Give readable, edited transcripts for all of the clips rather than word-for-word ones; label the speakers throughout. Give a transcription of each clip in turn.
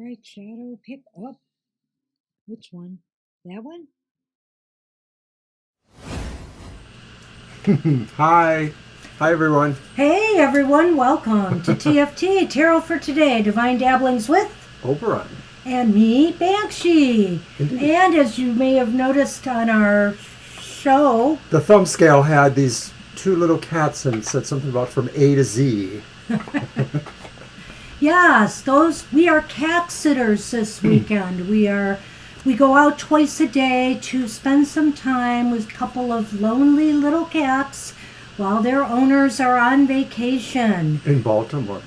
Speaker 1: right, Shadow, pick up. Which one? That one?
Speaker 2: Hi. Hi, everyone.
Speaker 1: Hey, everyone. Welcome to TFT, Tarot for Today, Divine Dabblings with
Speaker 2: Oberon.
Speaker 1: and me, Banshee.
Speaker 2: Indeed.
Speaker 1: And as you may have noticed on our show,
Speaker 2: The thumb scale had these two little cats and said something about from A to Z.
Speaker 1: yes, we are cat sitters this weekend. We go out twice a day to spend some time with a couple of lonely little cats while their owners are on vacation.
Speaker 2: In Baltimore.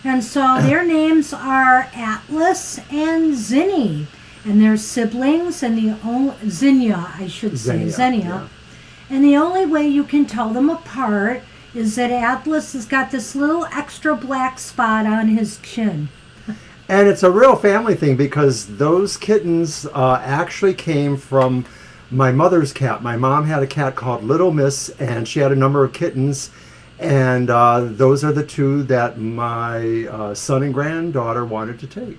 Speaker 1: And so their names are Atlas and Zinni. And they're siblings, and Zinnia, I should say. Xenia.
Speaker 2: Yeah.
Speaker 1: And the only way you can tell them apart is that Atlas has got this little extra black spot on his chin.
Speaker 2: And it's a real family thing because those kittens actually came from my mother's cat. My mom had a cat called Little Miss, and she had a number of kittens. And those are the two that my son and granddaughter wanted to take.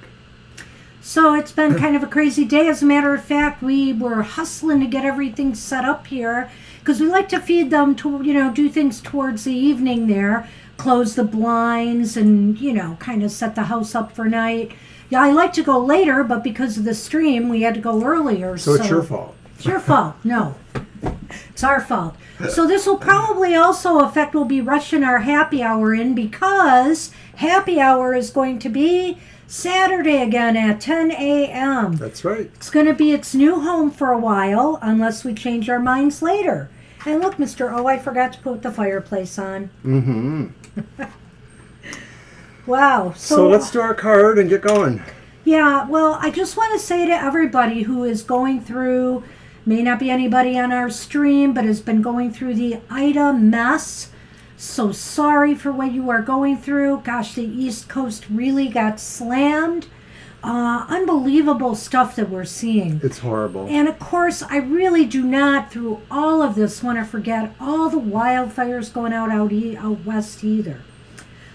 Speaker 1: So it's been kind of a crazy day. As a matter of fact, we were hustling to get everything set up here because we like to feed them to, do things towards the evening there, close the blinds and, kind of set the house up for night. Yeah, I like to go later, but because of the stream, we had to go earlier.
Speaker 2: So it's your fault.
Speaker 1: It's your fault. No, it's our fault. So this will probably also affect, we'll be rushing our happy hour in because happy hour is going to be Saturday again at 10 a.m.
Speaker 2: That's right.
Speaker 1: It's going to be its new home for a while unless we change our minds later. And look, Mr. O, I forgot to put the fireplace on.
Speaker 2: Mm-hmm.
Speaker 1: Wow.
Speaker 2: So let's do our card and get going.
Speaker 1: Yeah, well, I just want to say to everybody who is going through, may not be anybody on our stream, but has been going through the Ida mess. So sorry for what you are going through. Gosh, the East Coast really got slammed. Unbelievable stuff that we're seeing.
Speaker 2: It's horrible.
Speaker 1: And of course, I really do not, through all of this, want to forget all the wildfires going out west either.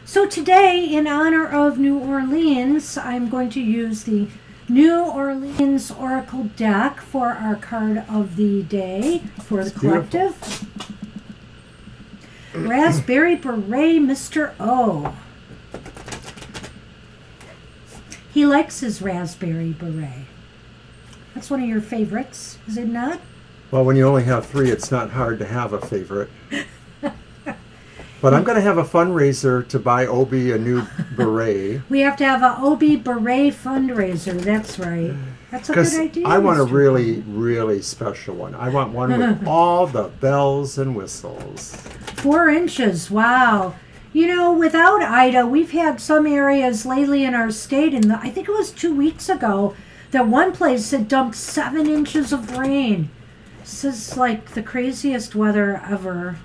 Speaker 1: So today, in honor of New Orleans, I'm going to use the New Orleans Oracle deck for our card of the day for the collective. Beautiful. Raspberry Beret, Mr. O. He likes his raspberry beret. That's one of your favorites, is it not?
Speaker 2: Well, when you only have three, it's not hard to have a favorite. But I'm going to have a fundraiser to buy Obi a new beret.
Speaker 1: We have to have an Obi beret fundraiser. That's right. That's a good idea.
Speaker 2: I want a really, really special one. I want one with all the bells and whistles.
Speaker 1: 4 inches. Wow. Without Ida, we've had some areas lately in our state, and I think it was 2 weeks ago, that one place had dumped 7 inches of rain. This is like the craziest weather ever.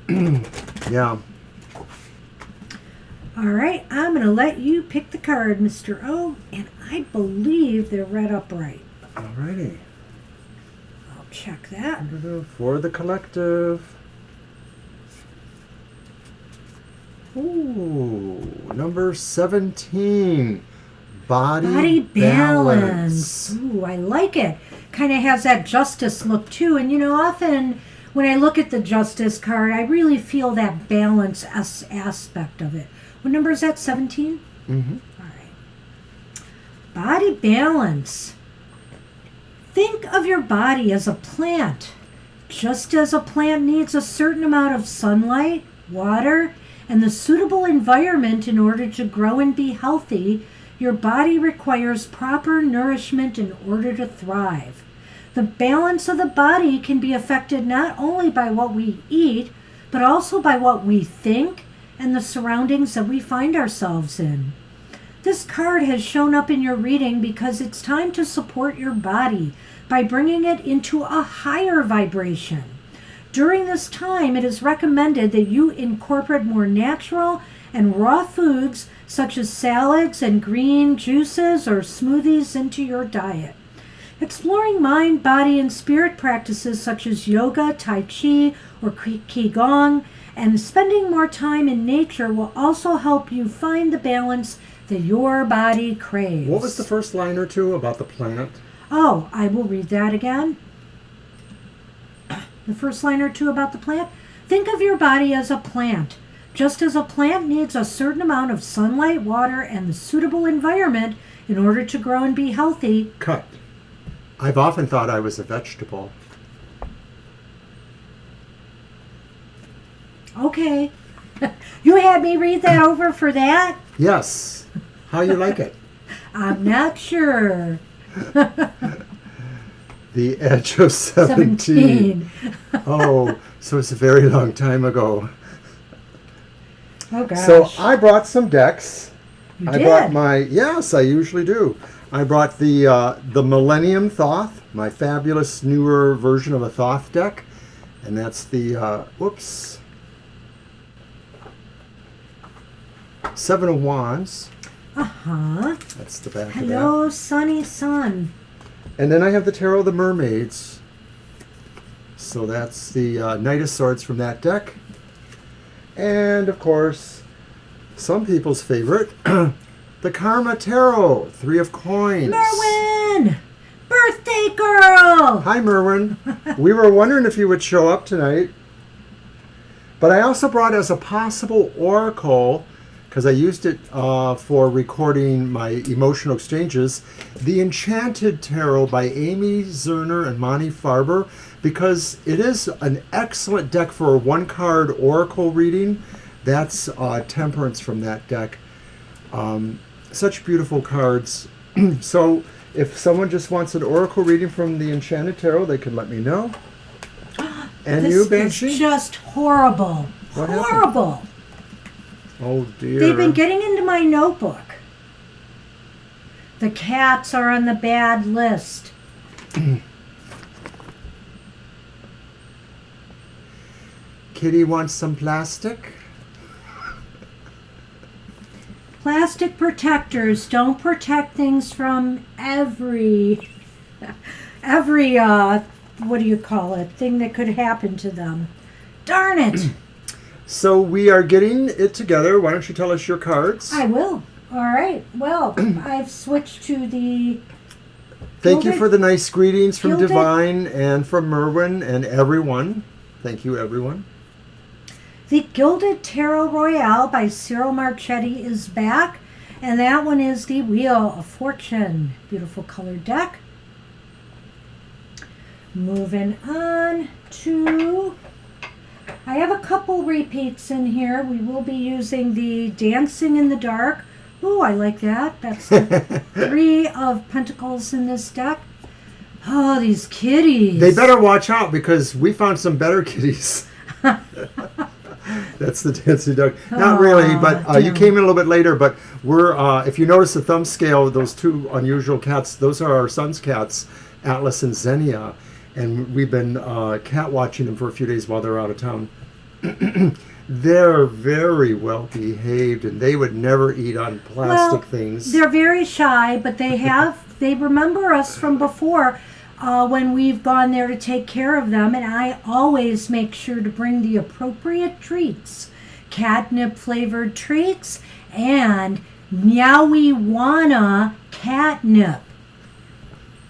Speaker 2: Yeah.
Speaker 1: All right, I'm going to let you pick the card, Mr. O, and I believe they're read up right.
Speaker 2: All righty.
Speaker 1: I'll check that.
Speaker 2: For the collective. Ooh, number 17. Body balance.
Speaker 1: Ooh, I like it. Kind of has that justice look too. And often when I look at the justice card, I really feel that balance aspect of it. What number is that? 17?
Speaker 2: Mm-hmm.
Speaker 1: All right. Body balance. Think of your body as a plant. Just as a plant needs a certain amount of sunlight, water, and the suitable environment in order to grow and be healthy, your body requires proper nourishment in order to thrive. The balance of the body can be affected not only by what we eat, but also by what we think and the surroundings that we find ourselves in. This card has shown up in your reading because it's time to support your body by bringing it into a higher vibration. During this time, it is recommended that you incorporate more natural and raw foods such as salads and green juices or smoothies into your diet. Exploring mind, body, and spirit practices such as yoga, tai chi, or qigong, and spending more time in nature will also help you find the balance that your body craves.
Speaker 2: What was the first line or two about the plant?
Speaker 1: Oh, I will read that again. The first line or two about the plant. Think of your body as a plant. Just as a plant needs a certain amount of sunlight, water, and the suitable environment in order to grow and be healthy.
Speaker 2: Cut. I've often thought I was a vegetable.
Speaker 1: Okay. You had me read that over for that?
Speaker 2: Yes. How you like it?
Speaker 1: I'm not sure.
Speaker 2: The Edge of 17. Oh, so it's a very long time ago.
Speaker 1: Oh, gosh.
Speaker 2: So I brought some decks.
Speaker 1: You
Speaker 2: I
Speaker 1: did?
Speaker 2: brought yes, I usually do. I brought the Millennium Thoth, my fabulous newer version of a Thoth deck. And that's the, Seven of Wands.
Speaker 1: Uh-huh.
Speaker 2: That's the back of that.
Speaker 1: Hello, sunny sun.
Speaker 2: And then I have the Tarot of the Mermaids. So that's the Knight of Swords from that deck. And, of course, some people's favorite, the Karma Tarot, Three of Coins.
Speaker 1: Merwin! Birthday girl!
Speaker 2: Hi, Merwin. We were wondering if you would show up tonight. But I also brought as a possible oracle, because I used it for recording my emotional exchanges, the Enchanted Tarot by Amy Zerner and Monty Farber, because it is an excellent deck for a one-card oracle reading. That's Temperance from that deck. Such beautiful cards. So if someone just wants an oracle reading from the Enchanted Tarot, they can let me know. And
Speaker 1: This
Speaker 2: you, Banshee?
Speaker 1: is just horrible.
Speaker 2: What happened?
Speaker 1: Horrible.
Speaker 2: Oh, dear.
Speaker 1: They've been getting into my notebook. The cats are on the bad list.
Speaker 2: Kitty wants some plastic?
Speaker 1: Plastic protectors don't protect things from every what do you call it, thing that could happen to them. Darn it.
Speaker 2: So we are getting it together. Why don't you tell us your cards?
Speaker 1: I will. All right. Well, I've switched to the
Speaker 2: Thank you
Speaker 1: Gilded-
Speaker 2: for the nice greetings from
Speaker 1: Gilded-
Speaker 2: Divine and from Merwin and everyone. Thank you, everyone.
Speaker 1: Gilded Tarot Royale by Cyril Marchetti is back. And that one is the Wheel of Fortune. Beautiful colored deck. Moving on to... I have a couple repeats in here. We will be using the Dancing in the Dark. Ooh, I like that. That's the Three of Pentacles in this deck. Oh, these kitties.
Speaker 2: They better watch out because we found some better kitties. That's the dancing duck. Not really, but you came in a little bit later. But we're, if you notice the thumb scale, those two unusual cats, those are our son's cats, Atlas and Xenia. And we've been cat watching them for a few days while they're out of town. They're very well behaved, and they would never eat on plastic things.
Speaker 1: They're very shy, but they remember us from before when we've gone there to take care of them, and I always make sure to bring the appropriate treats. Catnip flavored treats and Meowie-wana catnip.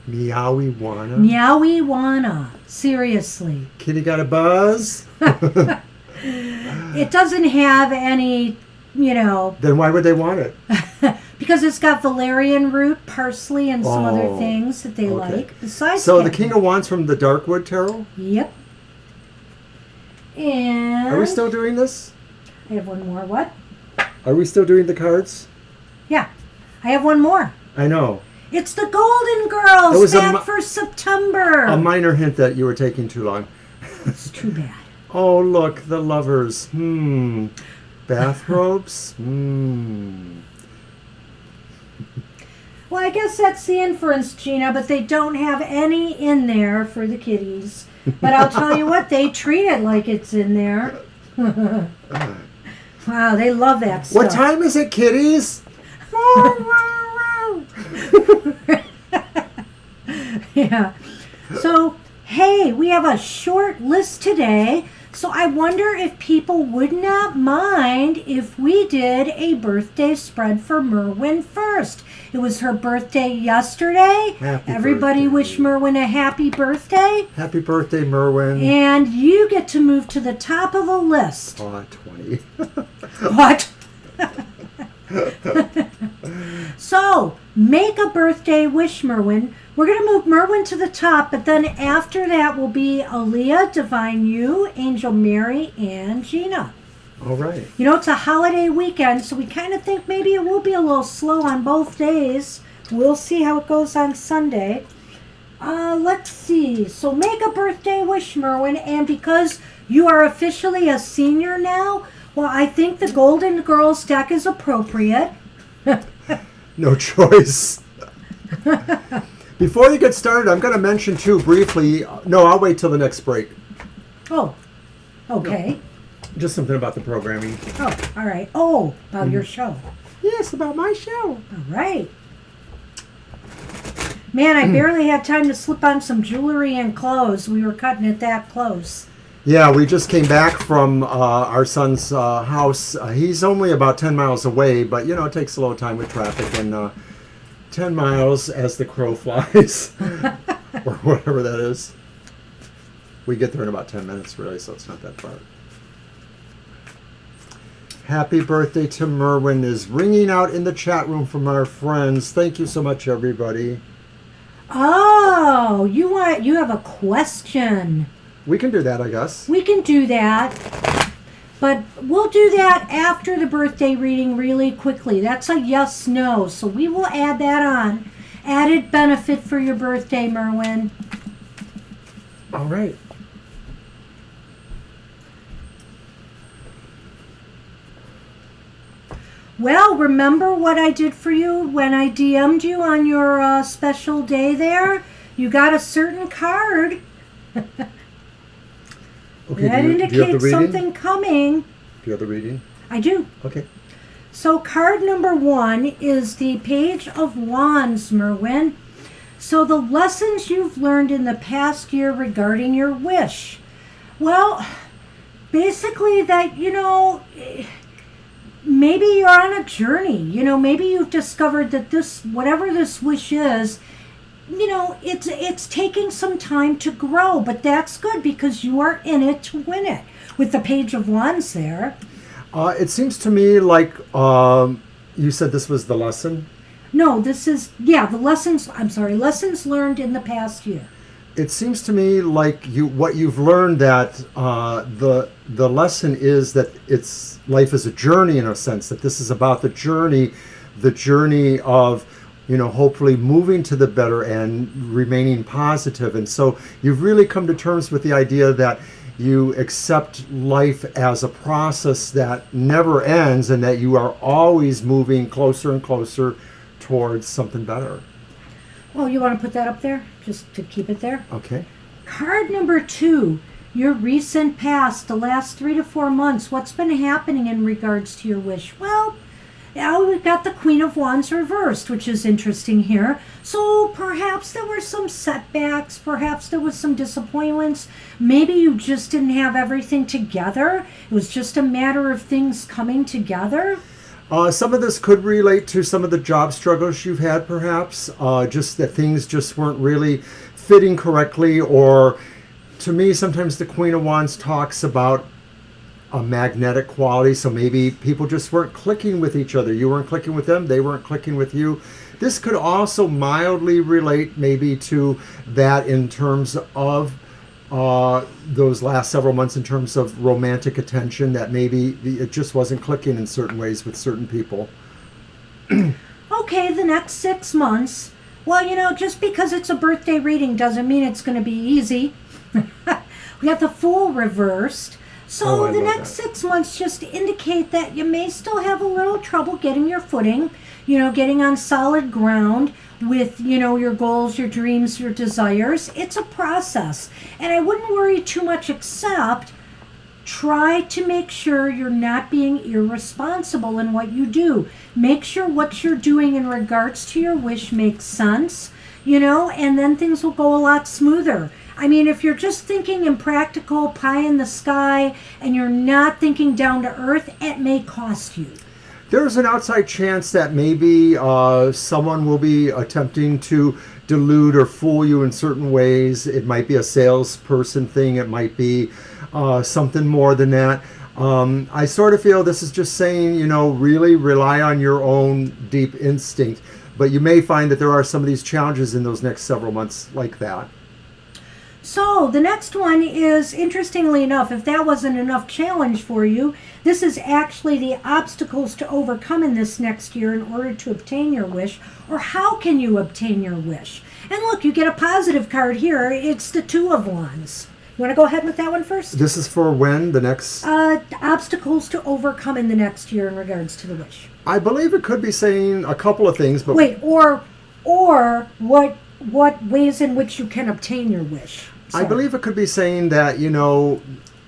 Speaker 2: Meowie-wana?
Speaker 1: Meowie-wana. Seriously.
Speaker 2: Kitty got a buzz?
Speaker 1: It doesn't have any,
Speaker 2: Then why would they want it?
Speaker 1: because it's got valerian root, parsley, and some other
Speaker 2: Oh,
Speaker 1: things that they
Speaker 2: okay.
Speaker 1: like. Besides
Speaker 2: So the
Speaker 1: catnip.
Speaker 2: King of Wands from the Darkwood Tarot?
Speaker 1: Yep. And...
Speaker 2: Are we still doing this?
Speaker 1: I have one more. What?
Speaker 2: Are we still doing the cards?
Speaker 1: Yeah. I have one more.
Speaker 2: I know.
Speaker 1: It's the Golden
Speaker 2: It
Speaker 1: Girls
Speaker 2: was
Speaker 1: back for September.
Speaker 2: A minor hint that you were taking too long.
Speaker 1: It's too bad.
Speaker 2: Oh, look, the lovers. Bathrobes?
Speaker 1: Well, I guess that's the inference, Gina, but they don't have any in there for the kitties. But I'll tell you what, they treat it like it's in there. Wow, they love that stuff.
Speaker 2: What time is it, kitties?
Speaker 1: Yeah. So, hey, we have a short list today. So I wonder if people would not mind if we did a birthday spread for Merwin first. It was her birthday yesterday.
Speaker 2: Happy
Speaker 1: Everybody
Speaker 2: birthday.
Speaker 1: wish Merwin a happy birthday.
Speaker 2: Happy birthday, Merwin.
Speaker 1: And you get to move to the top of the list.
Speaker 2: Oh, 20.
Speaker 1: What? So, make a birthday wish, Merwin. We're going to move Merwin to the top, but then after that will be Aaliyah, Divine You, Angel Mary, and Gina.
Speaker 2: All right.
Speaker 1: You know, it's a holiday weekend, so we kind of think maybe it will be a little slow on both days. We'll see how it goes on Sunday. Let's see. So make a birthday wish, Merwin, and because you are officially a senior now, well, I think the Golden Girls deck is appropriate.
Speaker 2: No choice. Before you get started, I'm going to mention too briefly. No, I'll wait till the next break.
Speaker 1: Oh, okay.
Speaker 2: Just something about the programming.
Speaker 1: Oh, all right. Oh, about your show.
Speaker 2: Yes, about my show.
Speaker 1: All right. Man, I barely had time to slip on some jewelry and clothes. We were cutting it that close.
Speaker 2: Yeah, we just came back from our son's house. He's only about 10 miles away, but, it takes a little time with traffic. And 10 miles as the crow flies, or whatever that is. We get there in about 10 minutes, really, so it's not that far. Happy birthday to Merwin is ringing out in the chat room from our friends. Thank you so much, everybody.
Speaker 1: Oh, you have a question.
Speaker 2: We can do that, I guess.
Speaker 1: We can do that, but we'll do that after the birthday reading really quickly. That's a yes/no, so we will add that on. Added benefit for your birthday, Merwin.
Speaker 2: All right.
Speaker 1: Well, remember what I did for you when I DM'd you on your special day there? You got a certain card.
Speaker 2: Okay,
Speaker 1: That
Speaker 2: do you have the
Speaker 1: indicates
Speaker 2: reading?
Speaker 1: something coming.
Speaker 2: Do you have the reading?
Speaker 1: I do.
Speaker 2: Okay.
Speaker 1: So card number 1 is the Page of Wands, Merwin. So the lessons you've learned in the past year regarding your wish. Well, basically that, maybe you're on a journey. Maybe you've discovered that whatever this wish is, it's taking some time to grow, but that's good because you are in it to win it. With the Page of Wands there.
Speaker 2: It seems to me like you said this was the lesson.
Speaker 1: No, this is, the lessons learned in the past year.
Speaker 2: It seems to me like what you've learned that the lesson is that life is a journey in a sense, that this is about the journey of hopefully moving to the better and remaining positive. And so you've really come to terms with the idea that you accept life as a process that never ends and that you are always moving closer and closer towards something better.
Speaker 1: Well, you want to put that up there just to keep it there?
Speaker 2: Okay.
Speaker 1: Card number 2, your recent past, the last 3 to 4 months. What's been happening in regards to your wish? Well, now we've got the Queen of Wands reversed, which is interesting here. So perhaps there were some setbacks, perhaps there was some disappointments. Maybe you just didn't have everything together. It was just a matter of things coming together.
Speaker 2: Some of this could relate to some of the job struggles you've had, perhaps. Just that things just weren't really fitting correctly. Or to me, sometimes the Queen of Wands talks about a magnetic quality, so maybe people just weren't clicking with each other. You weren't clicking with them, they weren't clicking with you. This could also mildly relate maybe to that in terms of those last several months, in terms of romantic attention, that maybe it just wasn't clicking in certain ways with certain people.
Speaker 1: Okay, the next 6 months. Well, just because it's a birthday reading doesn't mean it's going to be easy. We got the Fool reversed. So the next 6 months just indicate that you may still have a little trouble getting your footing, getting on solid ground with, your goals, your dreams, your desires. It's a process. And I wouldn't worry too much, except try to make sure you're not being irresponsible in what you do. Make sure what you're doing in regards to your wish makes sense, and then things will go a lot smoother. I mean, if you're just thinking impractical, pie in the sky, and you're not thinking down to earth, it may cost you.
Speaker 2: There's an outside chance that maybe someone will be attempting to delude or fool you in certain ways. It might be a salesperson thing. It might be something more than that. I sort of feel this is just saying, you know, really rely on your own deep instinct. But you may find that there are some of these challenges in those next several months like that.
Speaker 1: So the next one is, interestingly enough, if that wasn't enough challenge for you, this is actually the obstacles to overcome in this next year in order to obtain your wish, or how can you obtain your wish? And look, you get a positive card here. It's the Two of Wands. You want to go ahead with that one first?
Speaker 2: This is for when? The next?
Speaker 1: Obstacles to overcome in the next year in regards to the wish.
Speaker 2: I believe it could be saying a couple of things. But
Speaker 1: wait, or what ways in which you can obtain your wish?
Speaker 2: I believe it could be saying that, you know,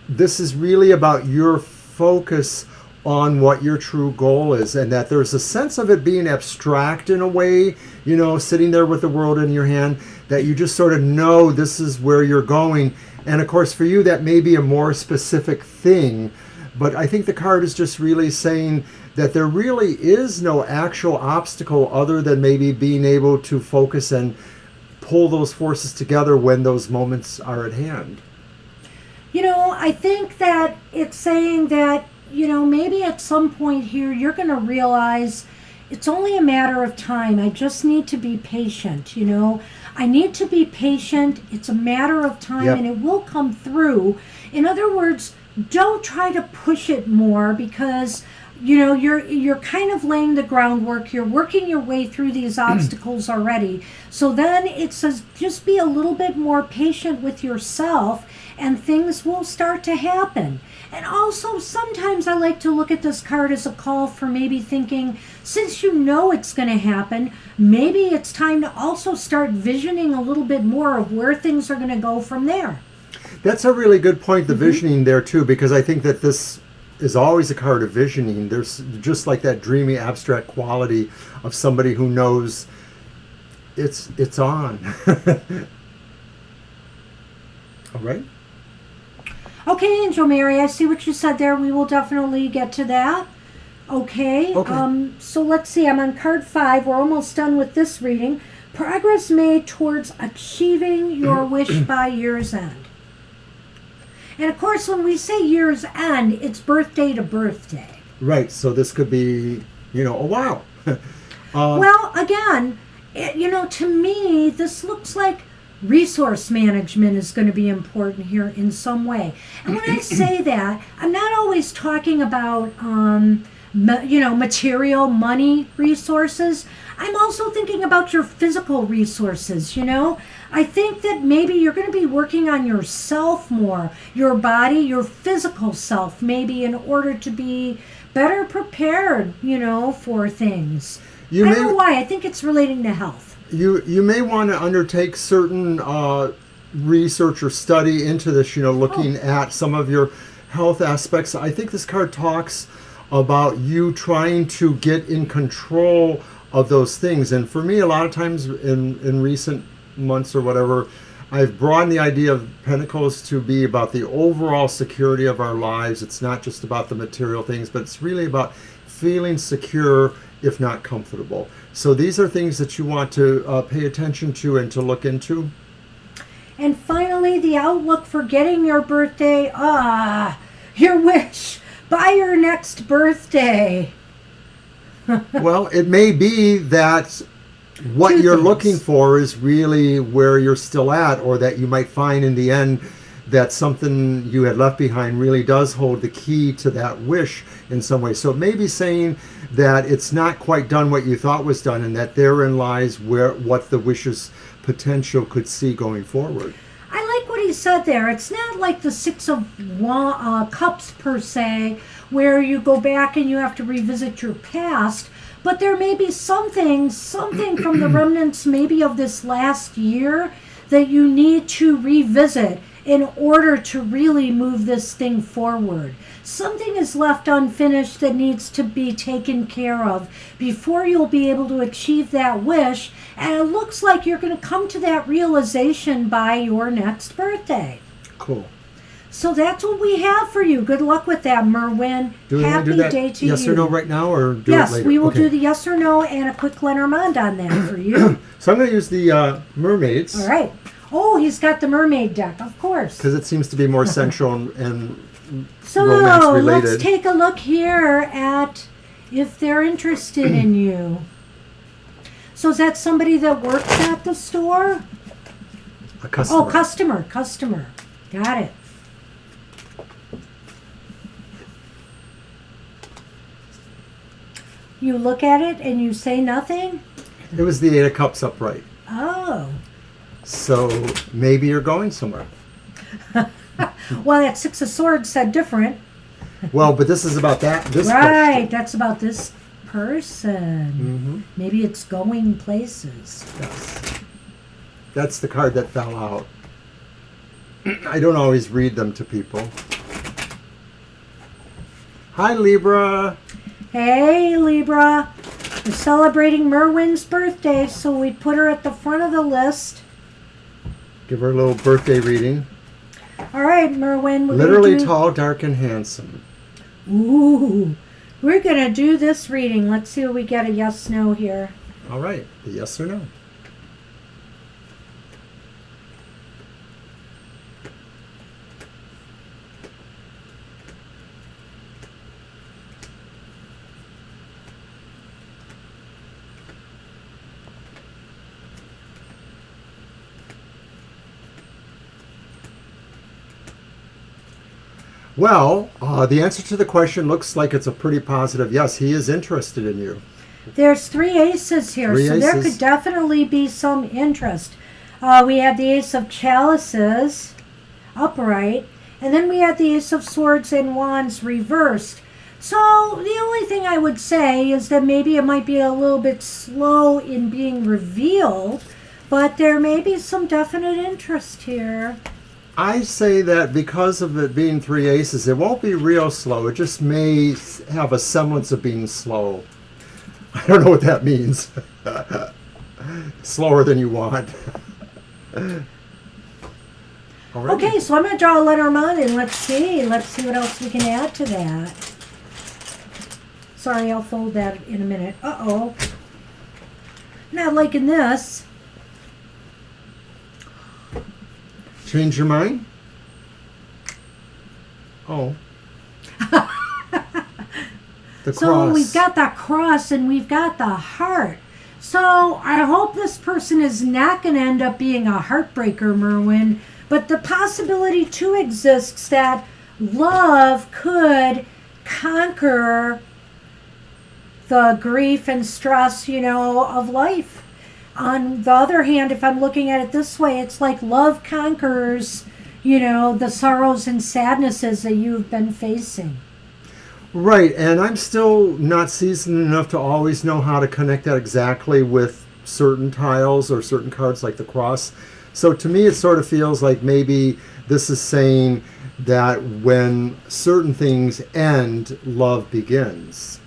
Speaker 2: this is really about your focus on what your true goal is, and that there's a sense of it being abstract in a way, you know, sitting there with the world in your hand, that you just sort of know this is where you're going. And of course, for you, that may be a more specific thing. But I think the card is just really saying that there really is no actual obstacle other than maybe being able to focus and pull those forces together when those moments are at hand.
Speaker 1: You know, I think that it's saying that, you know, maybe at some point here you're going to realize it's only a matter of time. I just need to be patient, you know. I need to be patient. It's a matter of time.
Speaker 2: Yep.
Speaker 1: And it will come through. In other words, don't try to push it more, because you know, you're kind of laying the groundwork. You're working your way through these obstacles already. So then it says just be a little bit more patient with yourself and things will start to happen. And also sometimes I like to look at this card as a call for maybe thinking, since you know it's going to happen, maybe it's time to also start visioning a little bit more of where things are going to go from there.
Speaker 2: That's a really good point, the visioning there too, because I think that this is always a card of visioning. There's just like that dreamy, abstract quality of somebody who knows it's on. All right.
Speaker 1: Okay, Angel Mary, I see what you said there. We will definitely get to that. Okay. So let's see. I'm on card 5. We're almost done with this reading. Progress made towards achieving your wish by year's end. And of course, when we say year's end, it's birthday to birthday.
Speaker 2: Right. So this could be, you know, a while.
Speaker 1: Well, again, you know, to me, this looks like resource management is going to be important here in some way. And when I say that, I'm not always talking about, you know, material, money resources. I'm also thinking about your physical resources, you know. I think that maybe you're going to be working on yourself more, your body, your physical self, maybe in order to be better prepared, you know, for things. I don't know why. I think it's relating to health.
Speaker 2: You may want to undertake certain research or study into this, you know, looking at some of your health aspects. I think this card talks about you trying to get in control of those things. And for me, a lot of times in recent months or whatever, I've broadened the idea of Pentacles to be about the overall security of our lives. It's not just about the material things, but it's really about feeling secure, if not comfortable. So these are things that you want to pay attention to and to look into.
Speaker 1: And finally, the outlook for getting your birthday, your wish by your next birthday.
Speaker 2: Well, it may be that what you're looking for is really where you're still at, or that you might find in the end that something you had left behind really does hold the key to that wish in some way. So it may be saying that it's not quite done what you thought was done, and that therein lies what the wish's potential could see going forward.
Speaker 1: I like what he said there. It's not like the Six of Cups per se, where you go back and you have to revisit your past, but there may be something from the remnants maybe of this last year that you need to revisit in order to really move this thing forward. Something is left unfinished that needs to be taken care of before you'll be able to achieve that wish. And it looks like you're going to come to that realization by your next birthday.
Speaker 2: Cool.
Speaker 1: So that's what we have for you. Good luck with that, Merwin.
Speaker 2: Do we want to do that
Speaker 1: day to you.
Speaker 2: yes or no right now, or do
Speaker 1: yes,
Speaker 2: it later?
Speaker 1: we will
Speaker 2: Okay.
Speaker 1: do the yes or no and a quick Lenormand on that for you.
Speaker 2: So I'm going to use the mermaids.
Speaker 1: All right. Oh, he's got the mermaid deck, of course.
Speaker 2: Because it seems to be more sensual and
Speaker 1: So
Speaker 2: romance related.
Speaker 1: let's take a look here at if they're interested in you. So is that somebody that works at the store?
Speaker 2: A customer.
Speaker 1: Oh, customer. Got it. You look at it and you say nothing?
Speaker 2: It was the Eight of Cups upright.
Speaker 1: Oh.
Speaker 2: So maybe you're going somewhere.
Speaker 1: Well, that Six of Swords said different.
Speaker 2: Well, but this is about this
Speaker 1: Right,
Speaker 2: question.
Speaker 1: that's about this person.
Speaker 2: Mm-hmm.
Speaker 1: Maybe it's going places.
Speaker 2: Yes. That's the card that fell out. I don't always read them to people. Hi, Libra.
Speaker 1: Hey, Libra. We're celebrating Merwin's birthday, so we put her at the front of the list.
Speaker 2: Give her a little birthday reading.
Speaker 1: All right, Merwin. We're
Speaker 2: Literally
Speaker 1: gonna do...
Speaker 2: tall, dark, and handsome.
Speaker 1: Ooh. We're going to do this reading. Let's see what we get a yes, no here.
Speaker 2: All right. The yes or no. Well, the answer to the question looks like it's a pretty positive yes. He is interested in you.
Speaker 1: There's 3 aces here, so there could definitely be some interest. We had the Ace of Chalices upright, and then we had the Ace of Swords and Wands reversed. So the only thing I would say is that maybe it might be a little bit slow in being revealed, but there may be some definite interest here.
Speaker 2: I say that because of it being 3 aces, it won't be real slow. It just may have a semblance of being slow. I don't know what that means. Slower than you want. Alrighty.
Speaker 1: Okay, so I'm going to draw a Lenormand and let's see what else we can add to that. Sorry, I'll fold that in a minute. Uh-oh. Not liking this.
Speaker 2: Change your mind? Oh. The
Speaker 1: So
Speaker 2: cross.
Speaker 1: we've got the cross and we've got the heart. So I hope this person is not going to end up being a heartbreaker, Merwin. But the possibility too exists that love could conquer the grief and stress, of life. On the other hand, if I'm looking at it this way, it's like love conquers, the sorrows and sadnesses that you've been facing.
Speaker 2: Right, and I'm still not seasoned enough to always know how to connect that exactly with certain tiles or certain cards like the cross. So to me, it sort of feels like maybe this is saying that when certain things end, love begins.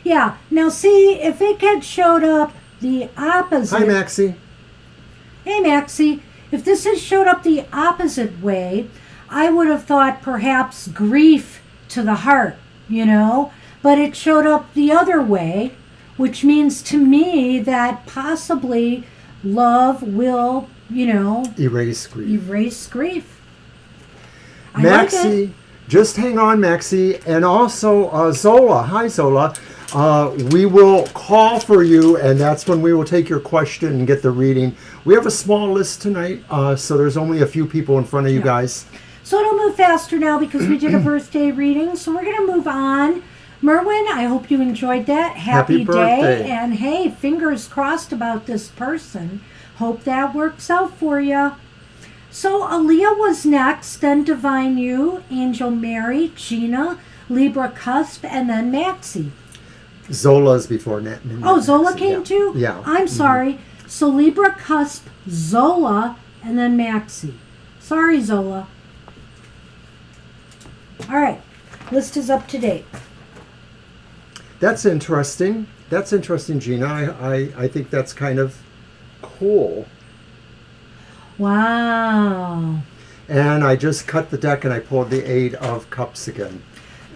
Speaker 1: Yeah, now see, if it had showed up the opposite...
Speaker 2: Hi, Maxie.
Speaker 1: Hey, Maxie. If this had showed up the opposite way, I would have thought perhaps grief to the heart, But it showed up the other way, which means to me that possibly love will,
Speaker 2: Erase grief.
Speaker 1: erase grief. I
Speaker 2: Maxie,
Speaker 1: like it.
Speaker 2: just hang on, Maxie. And also, Zola. Hi, Zola. We will call for you, and that's when we will take your question and get the reading. We have a small list tonight, so there's only a few people in front of you guys.
Speaker 1: So it'll move faster now because we did a birthday reading. So we're going to move on. Merwin, I hope you enjoyed that. Happy
Speaker 2: birthday.
Speaker 1: day. And hey, fingers crossed about this person. Hope that works out for you. So Aaliyah was next, then Divine You, Angel Mary, Gina, Libra Cusp, and then Maxie.
Speaker 2: Zola's before Nat.
Speaker 1: Oh, Zola came too?
Speaker 2: Yeah.
Speaker 1: I'm sorry. So Libra Cusp, Zola, and then Maxie. Sorry, Zola. All right. List is up to date.
Speaker 2: That's interesting. That's interesting, Gina. I think that's kind of cool.
Speaker 1: Wow.
Speaker 2: And I just cut the deck and I pulled the Eight of Cups again.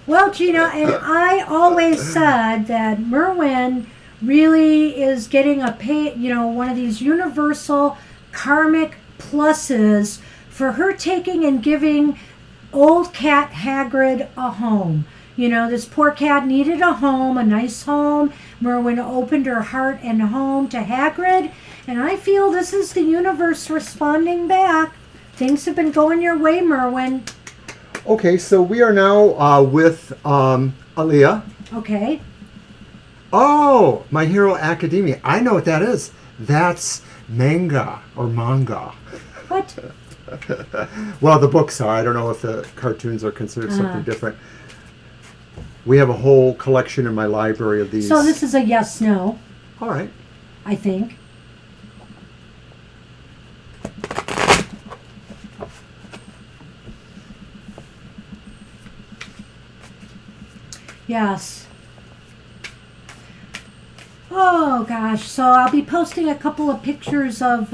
Speaker 1: Well, Gina, and I always said that Merwin really is getting one of these universal karmic pluses for her taking and giving old cat Hagrid a home. This poor cat needed a home, a nice home. Merwin opened her heart and home to Hagrid, and I feel this is the universe responding back. Things have been going your way, Merwin.
Speaker 2: Okay, so we are now with Aaliyah.
Speaker 1: Okay.
Speaker 2: Oh, My Hero Academia. I know what that is. That's manga or manga.
Speaker 1: What?
Speaker 2: Well, the books are. I don't know if the cartoons are considered something different. We have a whole collection in my library of these.
Speaker 1: So this is a yes/no.
Speaker 2: All right.
Speaker 1: I think. Yes. Oh gosh, so I'll be posting a couple of pictures of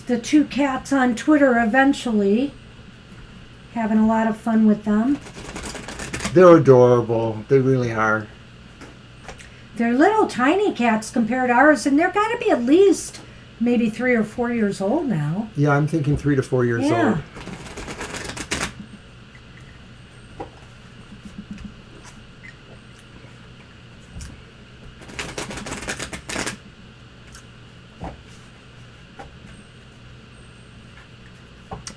Speaker 1: the two cats on Twitter eventually. Having a lot of fun with them.
Speaker 2: They're adorable. They really are.
Speaker 1: They're little tiny cats compared to ours, and they're got to be at least maybe 3 or 4 years old now.
Speaker 2: Yeah, I'm thinking 3 to 4 years old.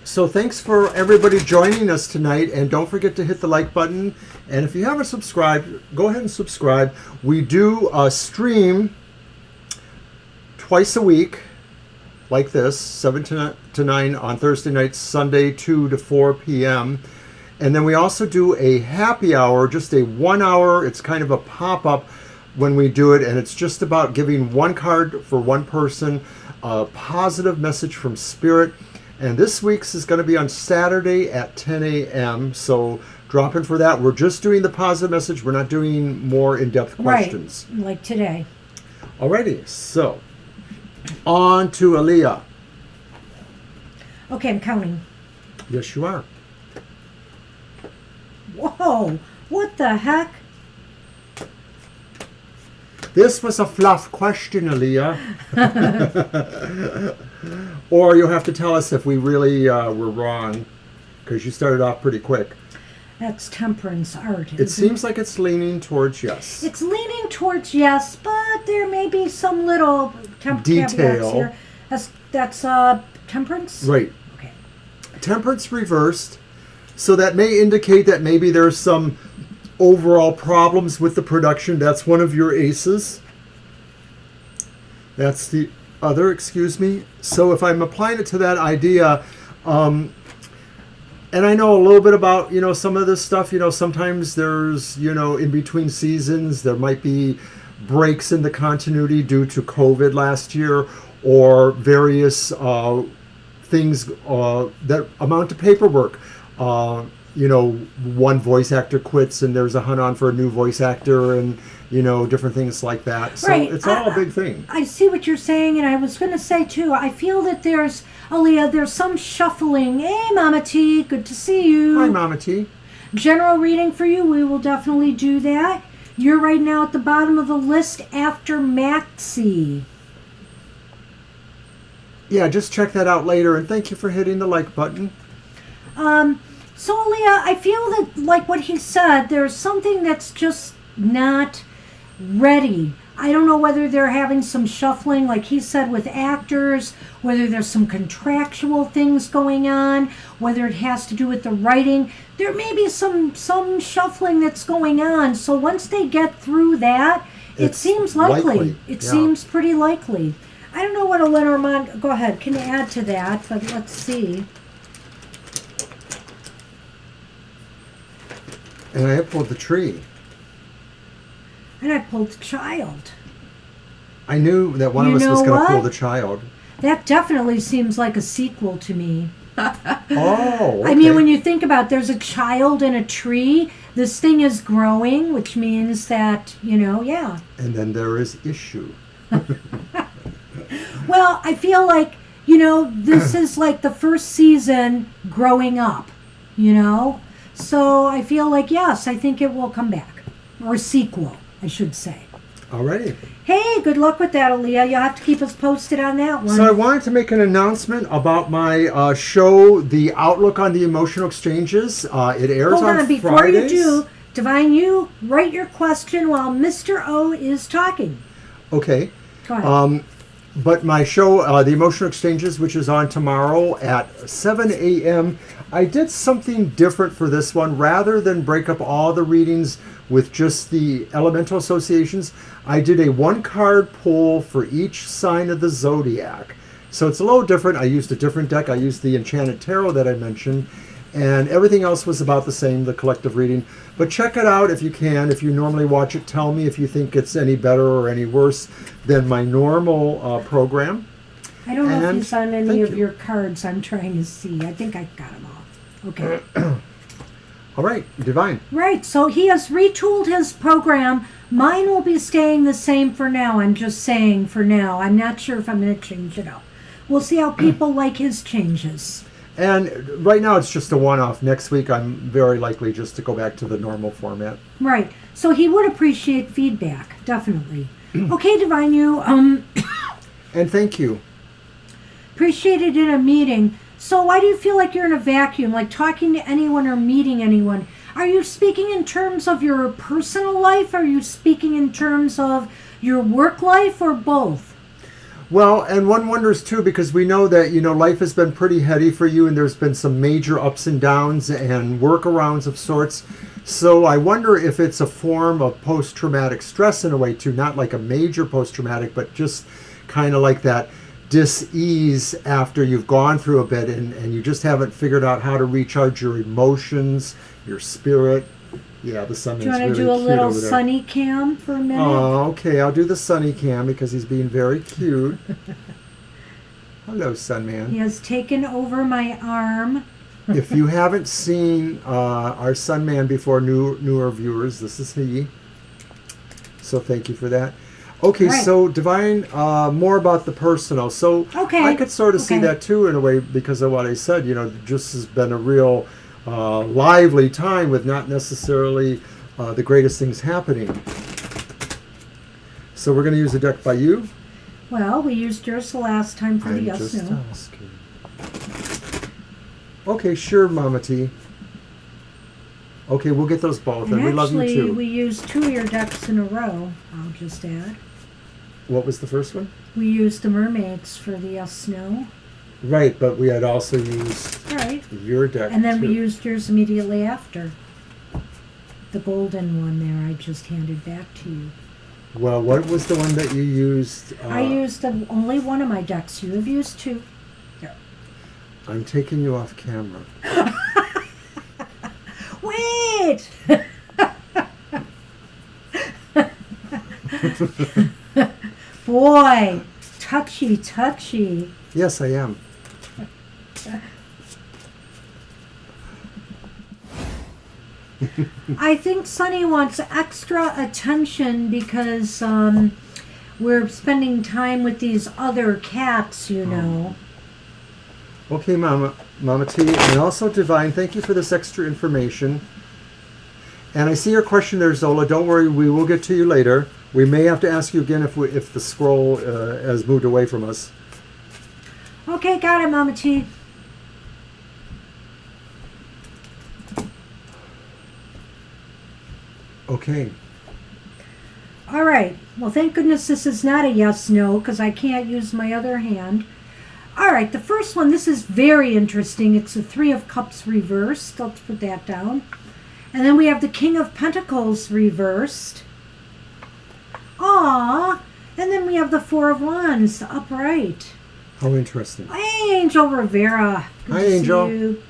Speaker 2: So thanks for everybody joining us tonight, and don't forget to hit the like button. And if you haven't subscribed, go ahead and subscribe. We do stream twice a week, like this, 7 to 9 on Thursday nights, Sunday 2 to 4 p.m. And then we also do a happy hour, just a 1 hour. It's kind of a pop-up when we do it, and it's just about giving one card for one person, a positive message from Spirit. And this week's is going to be on Saturday at 10 a.m. So drop in for that. We're just doing the positive message. We're not doing more in-depth questions.
Speaker 1: Right, like today.
Speaker 2: Alrighty, so on to Aaliyah.
Speaker 1: Okay, I'm counting.
Speaker 2: Yes, you are.
Speaker 1: Whoa, what the heck?
Speaker 2: This was a fluff question, Aaliyah. Or you'll have to tell us if we really were wrong, because you started off pretty quick.
Speaker 1: That's temperance art.
Speaker 2: It seems like it's leaning towards yes.
Speaker 1: It's leaning towards yes, but there may be some little caveats
Speaker 2: detail
Speaker 1: here. That's temperance?
Speaker 2: Right.
Speaker 1: Okay.
Speaker 2: Temperance reversed. So that may indicate that maybe there's some overall problems with the production. That's one of your aces. That's the other, excuse me. So if I'm applying it to that idea, and I know a little bit about, some of this stuff, sometimes there's, in between seasons, there might be breaks in the continuity due to COVID last year, or various things that amount to paperwork. One voice actor quits and there's a hunt on for a new voice actor, and different things like that. So
Speaker 1: right.
Speaker 2: It's all a big thing.
Speaker 1: I see what you're saying, and I was going to say too, I feel that there's, Aaliyah, there's some shuffling. Hey, Mama T, good to see you.
Speaker 2: Hi, Mama T.
Speaker 1: General reading for you, we will definitely do that. You're right now at the bottom of the list after Maxie.
Speaker 2: Yeah, just check that out later, and thank you for hitting the like button.
Speaker 1: So, Aaliyah, I feel that, like what he said, there's something that's just not ready. I don't know whether they're having some shuffling, like he said, with actors, whether there's some contractual things going on, whether it has to do with the writing. There may be some shuffling that's going on. So once they get through that, it seems likely. It seems pretty likely. I don't know what Lenormand, go ahead, can add to that, but let's see.
Speaker 2: And I pulled the tree.
Speaker 1: And I pulled the child.
Speaker 2: I knew that one of us was going to pull the child.
Speaker 1: That definitely seems like a sequel to me.
Speaker 2: Oh, okay.
Speaker 1: I mean, when you think about there's a child in a tree, this thing is growing, which means that, yeah.
Speaker 2: And then there is issue.
Speaker 1: Well, I feel like, this is like the first season growing up, So I feel like, yes, I think it will come back. Or sequel, I should say.
Speaker 2: Alrighty.
Speaker 1: Hey, good luck with that, Aaliyah. You'll have to keep us posted on that one.
Speaker 2: So I wanted to make an announcement about my show, The Outlook on the Emotional Exchanges. It airs
Speaker 1: Hold on, before
Speaker 2: Fridays.
Speaker 1: you do, Divine, you write your question while Mr. O is talking.
Speaker 2: Okay.
Speaker 1: Go ahead.
Speaker 2: But my show, The Emotional Exchanges, which is on tomorrow at 7 a.m., I did something different for this one. Rather than break up all the readings with just the elemental associations, I did a one-card pull for each sign of the zodiac. So it's a little different. I used a different deck. I used the Enchanted Tarot that I mentioned, and everything else was about the same, the collective reading. But check it out if you can. If you normally watch it, tell me if you think it's any better or any worse than my normal program.
Speaker 1: I don't know if
Speaker 2: and
Speaker 1: you found any of
Speaker 2: you.
Speaker 1: your cards. I'm trying to see. I think I got them all. Okay.
Speaker 2: All right, Divine.
Speaker 1: Right, so he has retooled his program. Mine will be staying the same for now. I'm just saying for now. I'm not sure if I'm going to change it up. We'll see how people like his changes.
Speaker 2: And right now it's just a one-off. Next week I'm very likely just to go back to the normal format.
Speaker 1: Right, so he would appreciate feedback, definitely. Okay, Divine, you
Speaker 2: And thank you.
Speaker 1: appreciate it in a meeting. So why do you feel like you're in a vacuum, like talking to anyone or meeting anyone? Are you speaking in terms of your personal life? Are you speaking in terms of your work life, or both?
Speaker 2: Well, and one wonders too, because we know that, life has been pretty heady for you and there's been some major ups and downs and workarounds of sorts. So I wonder if it's a form of post-traumatic stress in a way too, not like a major post-traumatic, but just kind of like that dis-ease after you've gone through a bit and you just haven't figured out how to recharge your emotions, your spirit. Yeah, the sun is
Speaker 1: Do you want
Speaker 2: really
Speaker 1: to do a
Speaker 2: cute
Speaker 1: little
Speaker 2: over there.
Speaker 1: sunny cam for a minute?
Speaker 2: Oh, okay. I'll do the sunny cam because he's being very cute. Hello, Sun Man.
Speaker 1: He has taken over my arm.
Speaker 2: If you haven't seen our Sun Man before, newer viewers, this is he. So thank you for that. Okay,
Speaker 1: Right.
Speaker 2: so Divine, more about the personal. So
Speaker 1: Okay.
Speaker 2: I could sort of see
Speaker 1: Okay.
Speaker 2: that too in a way because of what I said. Just has been a real lively time with not necessarily the greatest things happening. So we're going to use a deck by you.
Speaker 1: Well, we used yours the last time for the
Speaker 2: I'm
Speaker 1: yes,
Speaker 2: just
Speaker 1: no.
Speaker 2: asking. Okay, sure, Mama T. Okay, we'll get those both, and we love you
Speaker 1: Actually,
Speaker 2: too.
Speaker 1: we used two of your decks in a row, I'll just add.
Speaker 2: What was the first one?
Speaker 1: We used the mermaids for the yes, no.
Speaker 2: Right, but we had also used
Speaker 1: All right.
Speaker 2: your deck
Speaker 1: And then
Speaker 2: too.
Speaker 1: we used yours immediately after. The golden one there I just handed back to you.
Speaker 2: Well, what was the one that you used?
Speaker 1: I used only one of my decks. You have used two. Here.
Speaker 2: I'm taking you off camera.
Speaker 1: Wait! Boy, touchy.
Speaker 2: Yes, I am.
Speaker 1: I think Sunny wants extra attention because we're spending time with these other cats, you know.
Speaker 2: Okay, Mama T, and also Divine, thank you for this extra information. And I see your question there, Zola. Don't worry, we will get to you later. We may have to ask you again if the scroll has moved away from us.
Speaker 1: Okay, got it, Mama T.
Speaker 2: Okay.
Speaker 1: All right. Well, thank goodness this is not a yes/no because I can't use my other hand. All right, the first one, this is very interesting. It's the Three of Cups reversed. Let's put that down. And then we have the King of Pentacles reversed. Aww. And then we have the Four of Wands upright.
Speaker 2: How interesting.
Speaker 1: Hey, Angel Rivera. Good
Speaker 2: Hi,
Speaker 1: to see
Speaker 2: Angel.
Speaker 1: you.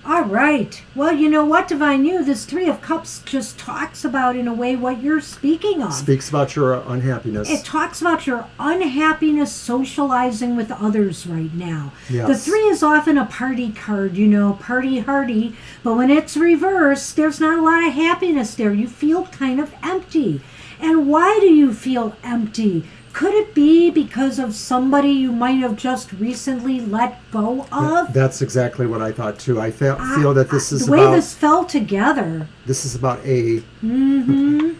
Speaker 1: All right. Well, you know what, Divine You? This Three of Cups just talks about, in a way, what you're speaking of.
Speaker 2: Speaks about your unhappiness.
Speaker 1: It talks about your unhappiness socializing with others right now.
Speaker 2: Yes.
Speaker 1: The 3 is often a party card, you know, party hardy. But when it's reversed, there's not a lot of happiness there. You feel kind of empty. And why do you feel empty? Could it be because of somebody you might have just recently let go of?
Speaker 2: That's exactly what I thought too. I feel that this is
Speaker 1: the way
Speaker 2: about
Speaker 1: this fell together.
Speaker 2: This is about a
Speaker 1: And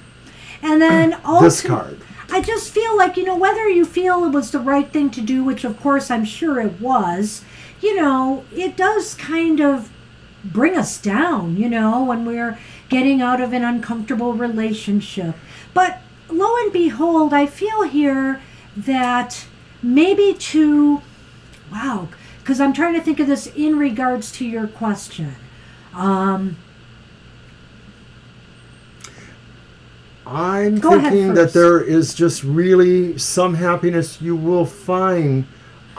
Speaker 1: then also,
Speaker 2: this card.
Speaker 1: I just feel like, you know, whether you feel it was the right thing to do, which of course I'm sure it was, you know, it does kind of bring us down, you know, when we're getting out of an uncomfortable relationship. But lo and behold, I feel here that maybe because I'm trying to think of this in regards to your question. I'm thinking
Speaker 2: that there is just really some happiness you will find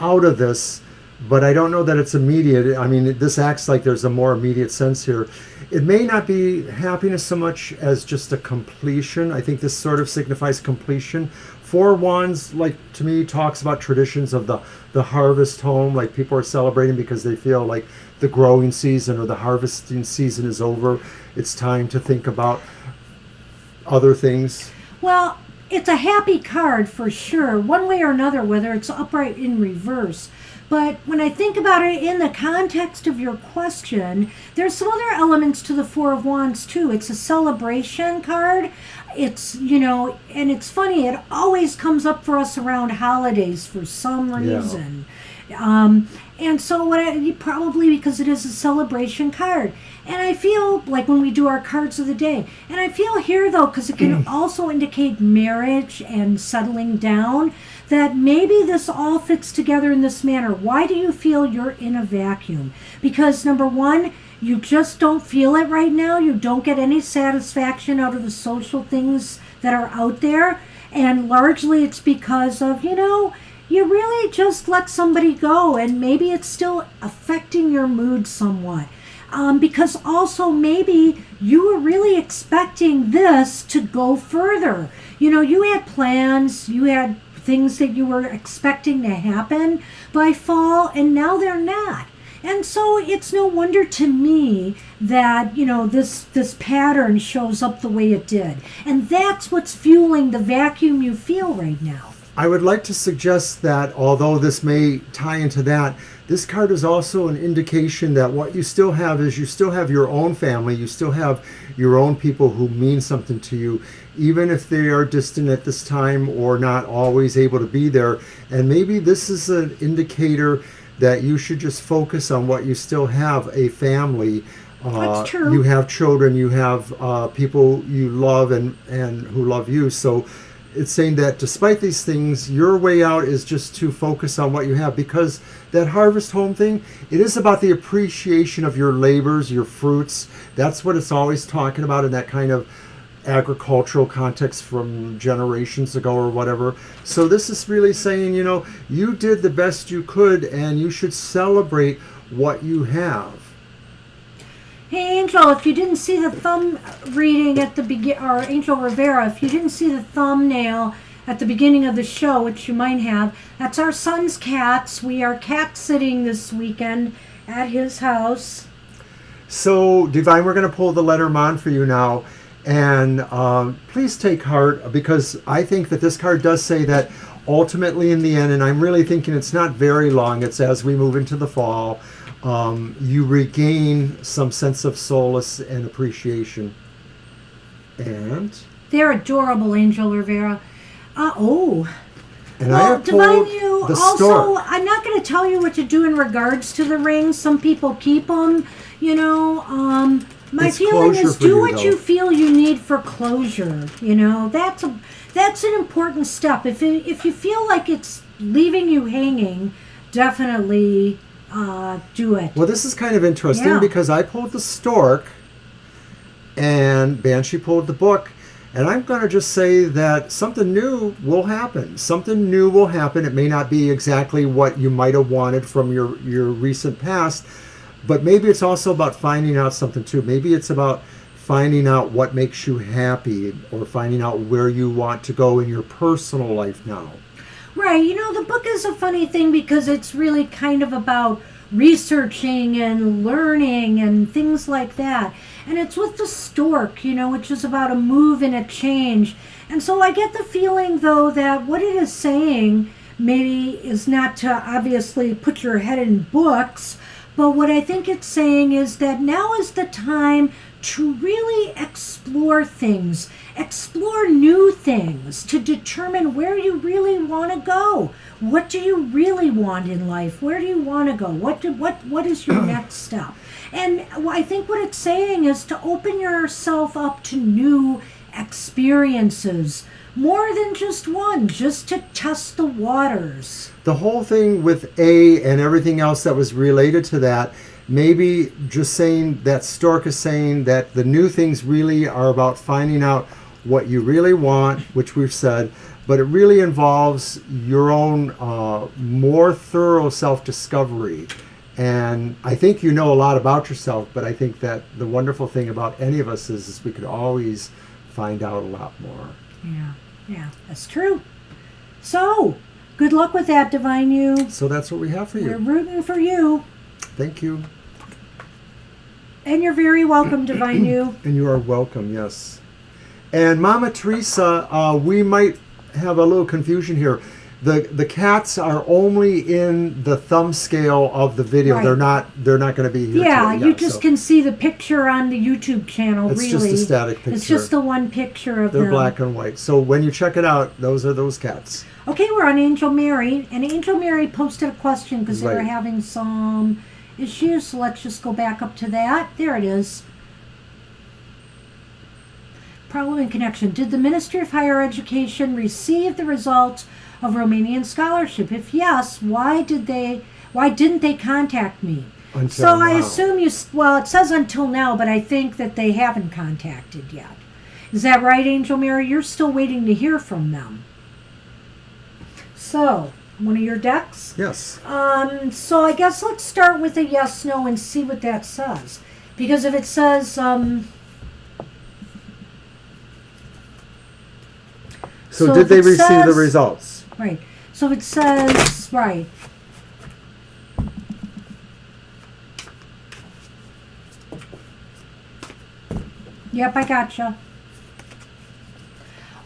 Speaker 2: out of this, but I don't know that it's immediate. I mean, this acts like there's a more immediate sense here. It may not be happiness so much as just a completion. I think this sort of signifies completion. 4 Wands, like, to me, talks about traditions of the harvest home, like people are celebrating because they feel like the growing season or the harvesting season is over. It's time to think about other things.
Speaker 1: Well, it's a happy card for sure, one way or another, whether it's upright in reverse. But when I think about it in the context of your question, there's some other elements to the 4 of Wands too. It's a celebration card. It's, you know, and it's funny, it always comes up for us around holidays for some reason. And so probably because it is a celebration card. And I feel like when we do our cards of the day, and I feel here though, because it can also indicate marriage and settling down, that maybe this all fits together in this manner. Why do you feel you're in a vacuum? Because number one, you just don't feel it right now. You don't get any satisfaction out of the social things that are out there. And largely it's because of, you know, you really just let somebody go, and maybe it's still affecting your mood somewhat. Because also maybe you were really expecting this to go further. You know, you had plans, you had things that you were expecting to happen by fall, and now they're not. And so it's no wonder to me that, you know, this pattern shows up the way it did. And that's what's fueling the vacuum you feel right now.
Speaker 2: I would like to suggest that, although this may tie into that, this card is also an indication that what you still have is you still have your own family, you still have your own people who mean something to you, even if they are distant at this time or not always able to be there. And maybe this is an indicator that you should just focus on what you still have, a family.
Speaker 1: That's true.
Speaker 2: You have children, you have people you love and who love you. So it's saying that despite these things, your way out is just to focus on what you have, because that harvest home thing, it is about the appreciation of your labors, your fruits. That's what it's always talking about in that kind of agricultural context from generations ago or whatever. So this is really saying, you know, you did the best you could and you should celebrate what you have.
Speaker 1: Hey, Angel, if you didn't see the thumb reading at the beginning, or Angel Rivera, if you didn't see the thumbnail at the beginning of the show, which you might have, that's our son's cats. We are cat sitting this weekend at his house.
Speaker 2: So, Divine, we're going to pull the Lenormand for you now. And please take heart, because I think that this card does say that ultimately in the end, and I'm really thinking it's not very long, it's as we move into the fall, you regain some sense of solace and appreciation. And
Speaker 1: they're adorable, Angel Rivera.
Speaker 2: And
Speaker 1: well,
Speaker 2: I have
Speaker 1: Divine
Speaker 2: pulled
Speaker 1: You,
Speaker 2: the
Speaker 1: also,
Speaker 2: stork.
Speaker 1: I'm not going to tell you what to do in regards to the rings. Some people keep them, you know. My
Speaker 2: It's
Speaker 1: feeling
Speaker 2: closure
Speaker 1: is
Speaker 2: for
Speaker 1: do
Speaker 2: you,
Speaker 1: what
Speaker 2: though.
Speaker 1: you feel you need for closure. You know, that's an important step. If you feel like it's leaving you hanging, definitely do it.
Speaker 2: Well, this is kind of interesting
Speaker 1: Yeah.
Speaker 2: because I pulled the stork and Banshee pulled the book. And I'm going to just say that something new will happen. Something new will happen. It may not be exactly what you might have wanted from your recent past, But maybe it's also about finding out something too. Maybe it's about finding out what makes you happy, or finding out where you want to go in your personal life now.
Speaker 1: Right. You know, the book is a funny thing because it's really kind of about researching and learning and things like that. And it's with the stork, you know, which is about a move and a change. And so I get the feeling, though, that what it is saying maybe is not to obviously put your head in books, but what I think it's saying is that now is the time to really explore things, explore new things, to determine where you really want to go. What do you really want in life? Where do you want to go? What is your next step? And I think what it's saying is to open yourself up to new experiences, more than just one, just to test the waters.
Speaker 2: The whole thing with A and everything else that was related to that, maybe just saying that stork is saying that the new things really are about finding out what you really want, which we've said, but it really involves your own more thorough self-discovery. And I think you know a lot about yourself, but I think that the wonderful thing about any of us is we could always find out a lot more.
Speaker 1: Yeah, that's true. So, good luck with that, Divine You.
Speaker 2: So that's what we have for you.
Speaker 1: We're rooting for you.
Speaker 2: Thank you.
Speaker 1: And you're very welcome, Divine You.
Speaker 2: And you are welcome, yes. And Mama Teresa, we might have a little confusion here. The cats are only in the thumb scale of the video.
Speaker 1: Right.
Speaker 2: They're not going to be here.
Speaker 1: Yeah,
Speaker 2: today.
Speaker 1: you just can see the picture on the YouTube channel.
Speaker 2: It's
Speaker 1: really,
Speaker 2: just a static picture.
Speaker 1: It's just the one picture of
Speaker 2: They're
Speaker 1: them.
Speaker 2: black and white. So when you check it out, those are those cats.
Speaker 1: Okay, we're on Angel Mary, and Angel Mary posted a question because they were
Speaker 2: Right.
Speaker 1: having some issues. So let's just go back up to that. There it is. Problem in connection. Did the Ministry of Higher Education receive the results of Romanian scholarship? If yes, why didn't they contact me?
Speaker 2: Until
Speaker 1: So I
Speaker 2: now.
Speaker 1: assume well, it says until now, but I think that they haven't contacted yet. Is that right, Angel Mary? You're still waiting to hear from them. So, one of your decks?
Speaker 2: Yes.
Speaker 1: So I guess let's start with a yes, no, and see what that says. Because if it says,
Speaker 2: So
Speaker 1: if
Speaker 2: did they
Speaker 1: it
Speaker 2: receive the
Speaker 1: says-
Speaker 2: results?
Speaker 1: Right. So if it says, right. Yep, I gotcha.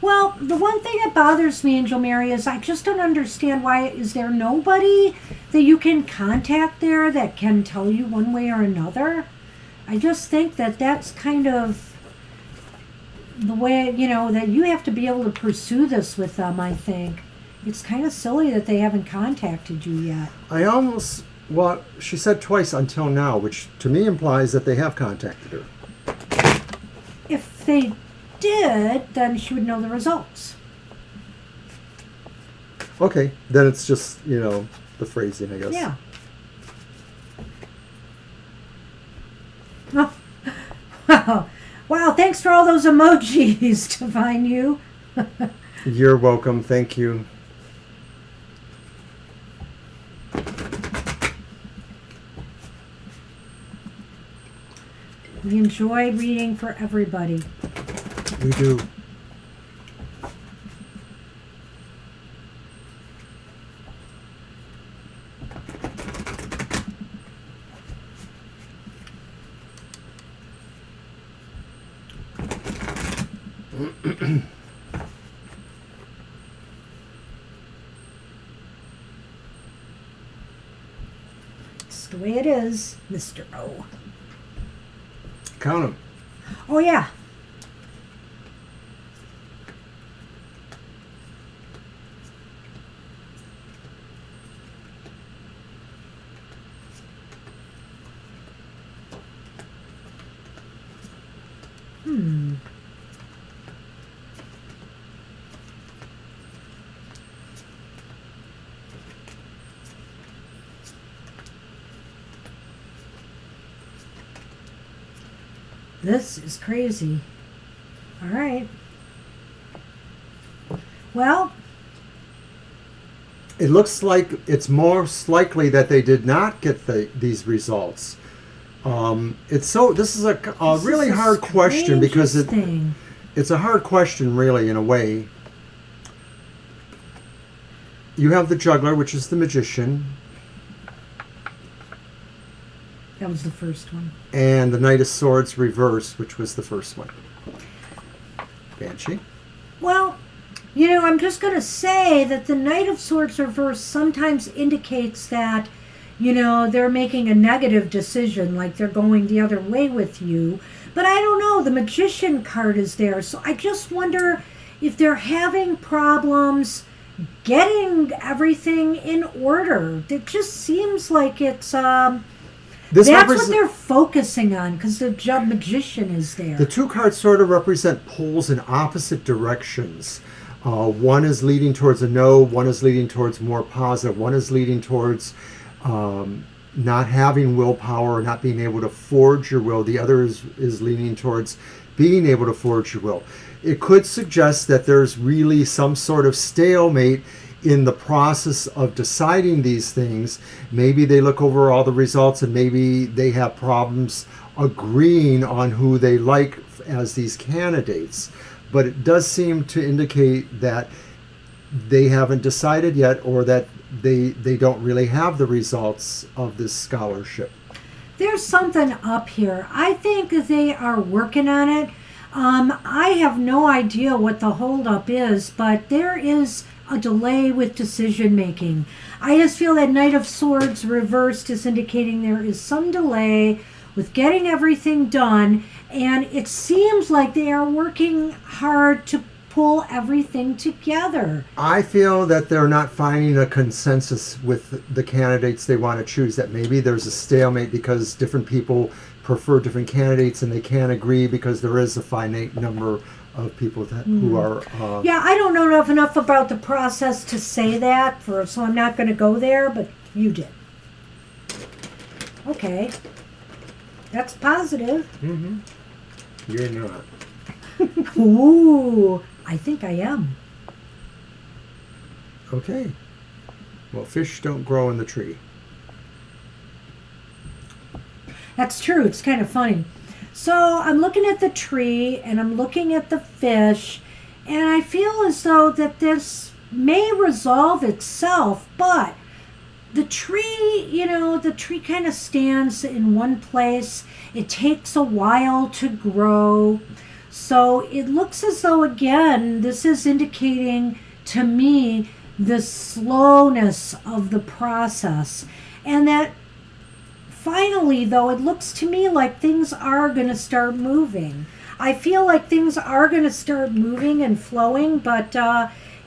Speaker 1: Well, the one thing that bothers me, Angel Mary, is I just don't understand why is there nobody that you can contact there that can tell you one way or another? I just think that that's kind of the way, you know, that you have to be able to pursue this with them, I think. It's kind of silly that they haven't contacted you yet.
Speaker 2: Well, she said twice until now, which to me implies that they have contacted her.
Speaker 1: If they did, then she would know the results.
Speaker 2: Okay, then it's just, the phrasing, I guess.
Speaker 1: Yeah. Oh, wow, thanks for all those emojis, Divine You.
Speaker 2: You're welcome. Thank you.
Speaker 1: We enjoy reading for everybody.
Speaker 2: We do.
Speaker 1: It's the way it is, Mr. O.
Speaker 2: Count them.
Speaker 1: Oh, yeah. This is crazy. All right. Well,
Speaker 2: It looks like it's most likely that they did not get these results. This is a really hard question because it's a hard question, really, in a way. You have the Juggler, which is the Magician.
Speaker 1: That was the first one.
Speaker 2: And the Knight of Swords reversed, which was the first one. Banshee?
Speaker 1: Well, I'm just going to say that the Knight of Swords reversed sometimes indicates that, they're making a negative decision, like they're going the other way with you. But I don't know, the Magician card is there. So I just wonder if they're having problems getting everything in order. It just seems like it's that's what they're focusing on, because the Magician is there.
Speaker 2: The two cards sort of represent poles in opposite directions. One is leading towards a no, one is leading towards more positive, one is leading towards not having willpower or not being able to forge your will. The other is leaning towards being able to forge your will. It could suggest that there's really some sort of stalemate in the process of deciding these things. Maybe they look over all the results and maybe they have problems agreeing on who they like as these candidates. But it does seem to indicate that they haven't decided yet, or that they don't really have the results of this scholarship.
Speaker 1: There's something up here. I think they are working on it. I have no idea what the holdup is, but there is a delay with decision making. I just feel that Knight of Swords reversed is indicating there is some delay with getting everything done, and it seems like they are working hard to pull everything together.
Speaker 2: I feel that they're not finding a consensus with the candidates they want to choose, that maybe there's a stalemate because different people prefer different candidates and they can't agree because there is a finite number of people who are...
Speaker 1: Yeah, I don't know enough about the process to say that, so I'm not going to go there, but you did. Okay. That's positive.
Speaker 2: Mm-hmm. You're not.
Speaker 1: Ooh, I think I am.
Speaker 2: Okay. Well, fish don't grow in the tree.
Speaker 1: That's true. It's kind of funny. So I'm looking at the tree and I'm looking at the fish, and I feel as though that this may resolve itself, but the tree, the tree kind of stands in one place. It takes a while to grow. So it looks as though, again, this is indicating to me the slowness of the process. And that finally, though, it looks to me like things are going to start moving. I feel like things are going to start moving and flowing, but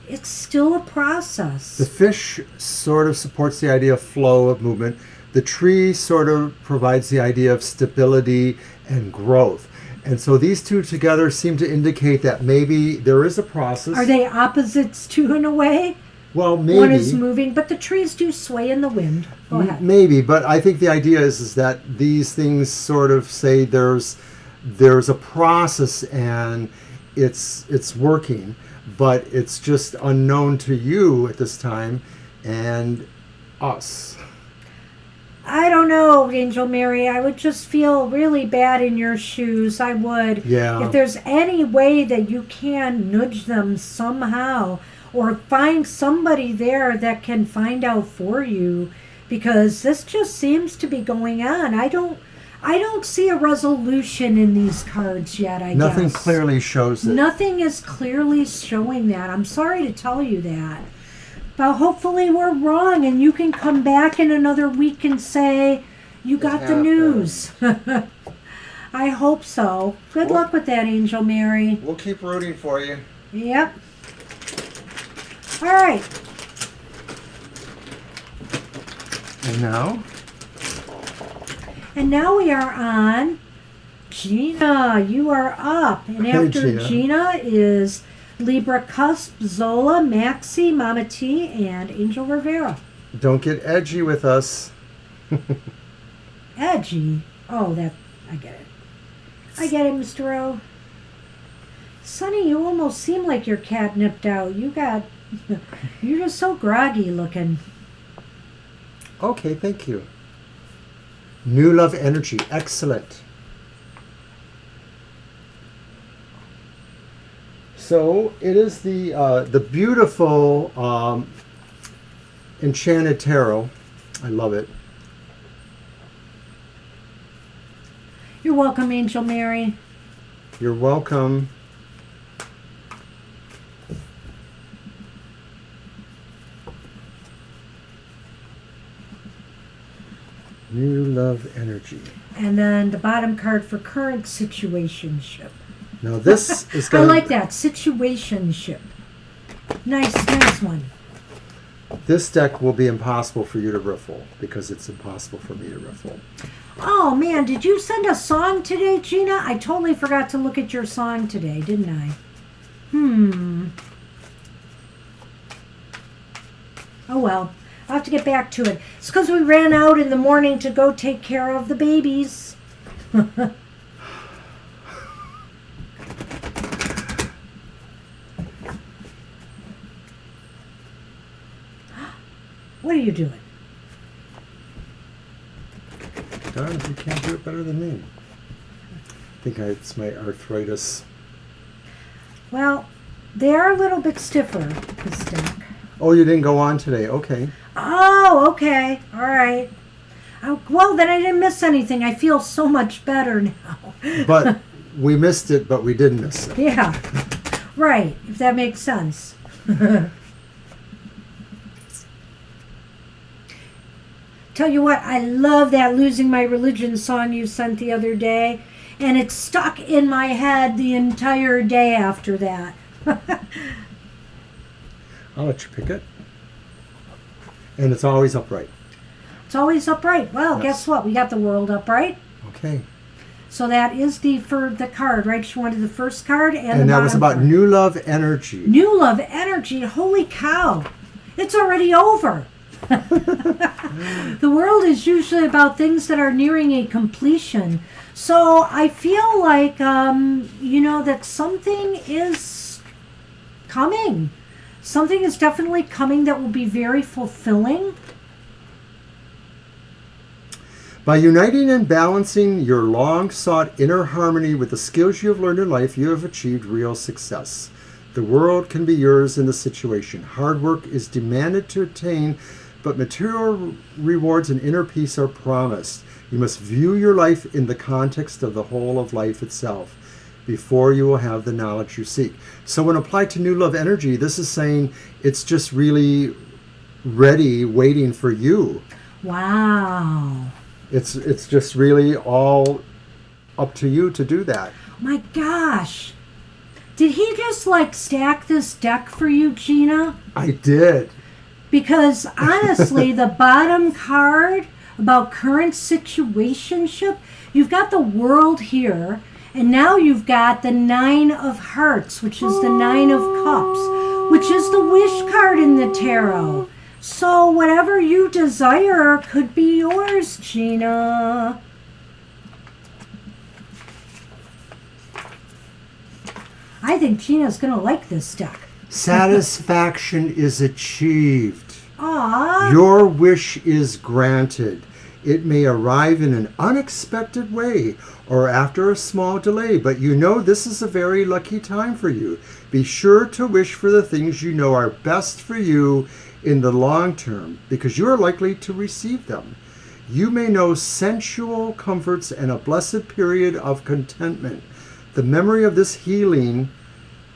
Speaker 1: it's still a process.
Speaker 2: The fish sort of supports the idea of flow of movement. The tree sort of provides the idea of stability and growth. And so these two together seem to indicate that maybe there is a process.
Speaker 1: Are they opposites too, in a way?
Speaker 2: Well, maybe.
Speaker 1: One is moving, but the trees do sway in the wind. Go ahead.
Speaker 2: Maybe, but I think the idea is that these things sort of say there's a process and it's working, but it's just unknown to you at this time and us.
Speaker 1: I don't know, Angel Mary. I would just feel really bad in your shoes. I would.
Speaker 2: Yeah.
Speaker 1: If there's any way that you can nudge them somehow, or find somebody there that can find out for you, because this just seems to be going on. I don't see a resolution in these cards yet, I guess.
Speaker 2: Nothing clearly shows it.
Speaker 1: Nothing is clearly showing that. I'm sorry to tell you that. But hopefully we're wrong, and you can come back in another week and say, you got the news. I hope so. Good luck with that, Angel Mary.
Speaker 2: We'll keep rooting for you.
Speaker 1: Yep. All right.
Speaker 2: And now?
Speaker 1: And now we are on Gina. You are up. And after Gina is Libra Cusp, Zola, Maxi, Mama T, and Angel Rivera.
Speaker 2: Don't get edgy with us.
Speaker 1: Edgy? Oh, I get it. I get it, Mr. O. Sonny, you almost seem like you're catnipped out. You're just so groggy looking.
Speaker 2: Okay, thank you. New love energy. Excellent. So it is the beautiful Enchanted Tarot. I love it.
Speaker 1: You're welcome, Angel Mary.
Speaker 2: You're welcome. New love energy.
Speaker 1: And then the bottom card for current situationship.
Speaker 2: Now this is
Speaker 1: I
Speaker 2: going
Speaker 1: like that. Situationship. Nice one.
Speaker 2: This deck will be impossible for you to riffle because it's impossible for me to riffle.
Speaker 1: Oh man, did you send a song today, Gina? I totally forgot to look at your song today, didn't I? Oh well, I'll have to get back to it. It's because we ran out in the morning to go take care of the babies. What are you doing?
Speaker 2: Darn, you can't do it better than me. I think it's my arthritis.
Speaker 1: Well, they are a little bit stiffer, this deck.
Speaker 2: Oh, you didn't go on today. Okay.
Speaker 1: Oh, okay. All right. Well, then I didn't miss anything. I feel so much better now.
Speaker 2: But we missed it, but we didn't miss it.
Speaker 1: Yeah. Right, if that makes sense. Tell you what, I love that Losing My Religion song you sent the other day, and it stuck in my head the entire day after that.
Speaker 2: I'll let you pick it. And it's always upright.
Speaker 1: It's always upright. Well,
Speaker 2: Yes.
Speaker 1: Guess what? We got the world upright.
Speaker 2: Okay.
Speaker 1: So that is for the card, right? She wanted the first card and the
Speaker 2: that was
Speaker 1: bottom
Speaker 2: about
Speaker 1: card.
Speaker 2: new love energy.
Speaker 1: New love energy. Holy cow. It's already over. The world is usually about things that are nearing a completion. So I feel like, that something is coming. Something is definitely coming that will be very fulfilling.
Speaker 2: By uniting and balancing your long-sought inner harmony with the skills you have learned in life, you have achieved real success. The world can be yours in the situation. Hard work is demanded to attain, but material rewards and inner peace are promised. You must view your life in the context of the whole of life itself before you will have the knowledge you seek. So when applied to new love energy, this is saying it's just really ready, waiting for you.
Speaker 1: Wow.
Speaker 2: It's just really all up to you to do that.
Speaker 1: My gosh. Did he just stack this deck for you, Gina?
Speaker 2: I did.
Speaker 1: Because honestly, the bottom card about current situationship, you've got the world here, and now you've got the 9 of Hearts, which is the 9 of Cups, which is the wish card in the tarot. So whatever you desire could be yours, Gina. I think Gina's going to like this deck.
Speaker 2: Satisfaction is achieved.
Speaker 1: Aww.
Speaker 2: Your wish is granted. It may arrive in an unexpected way or after a small delay, but you know this is a very lucky time for you. Be sure to wish for the things you know are best for you in the long term, because you are likely to receive them. You may know sensual comforts and a blessed period of contentment. The memory of this healing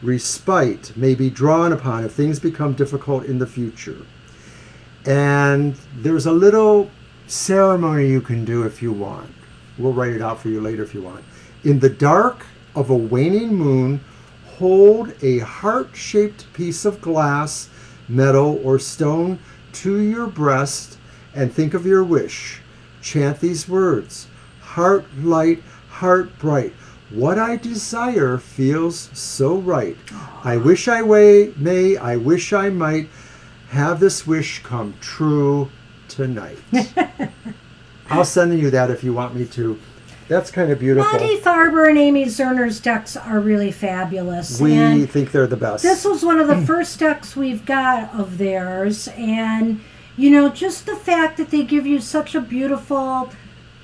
Speaker 2: respite may be drawn upon if things become difficult in the future. And there's a little ceremony you can do if you want. We'll write it out for you later if you want. In the dark of a waning moon, hold a heart-shaped piece of glass, metal, or stone to your breast and think of your wish. Chant these words: heart light, heart bright. What I desire feels so right. I wish I may, I wish I might have this wish come true tonight. I'll send you that if you want me to. That's kind of beautiful.
Speaker 1: Monty Farber and Amy Zerner's decks are really fabulous.
Speaker 2: We think they're the best.
Speaker 1: This was one of the first decks we've got of theirs. And, just the fact that they give you such a beautiful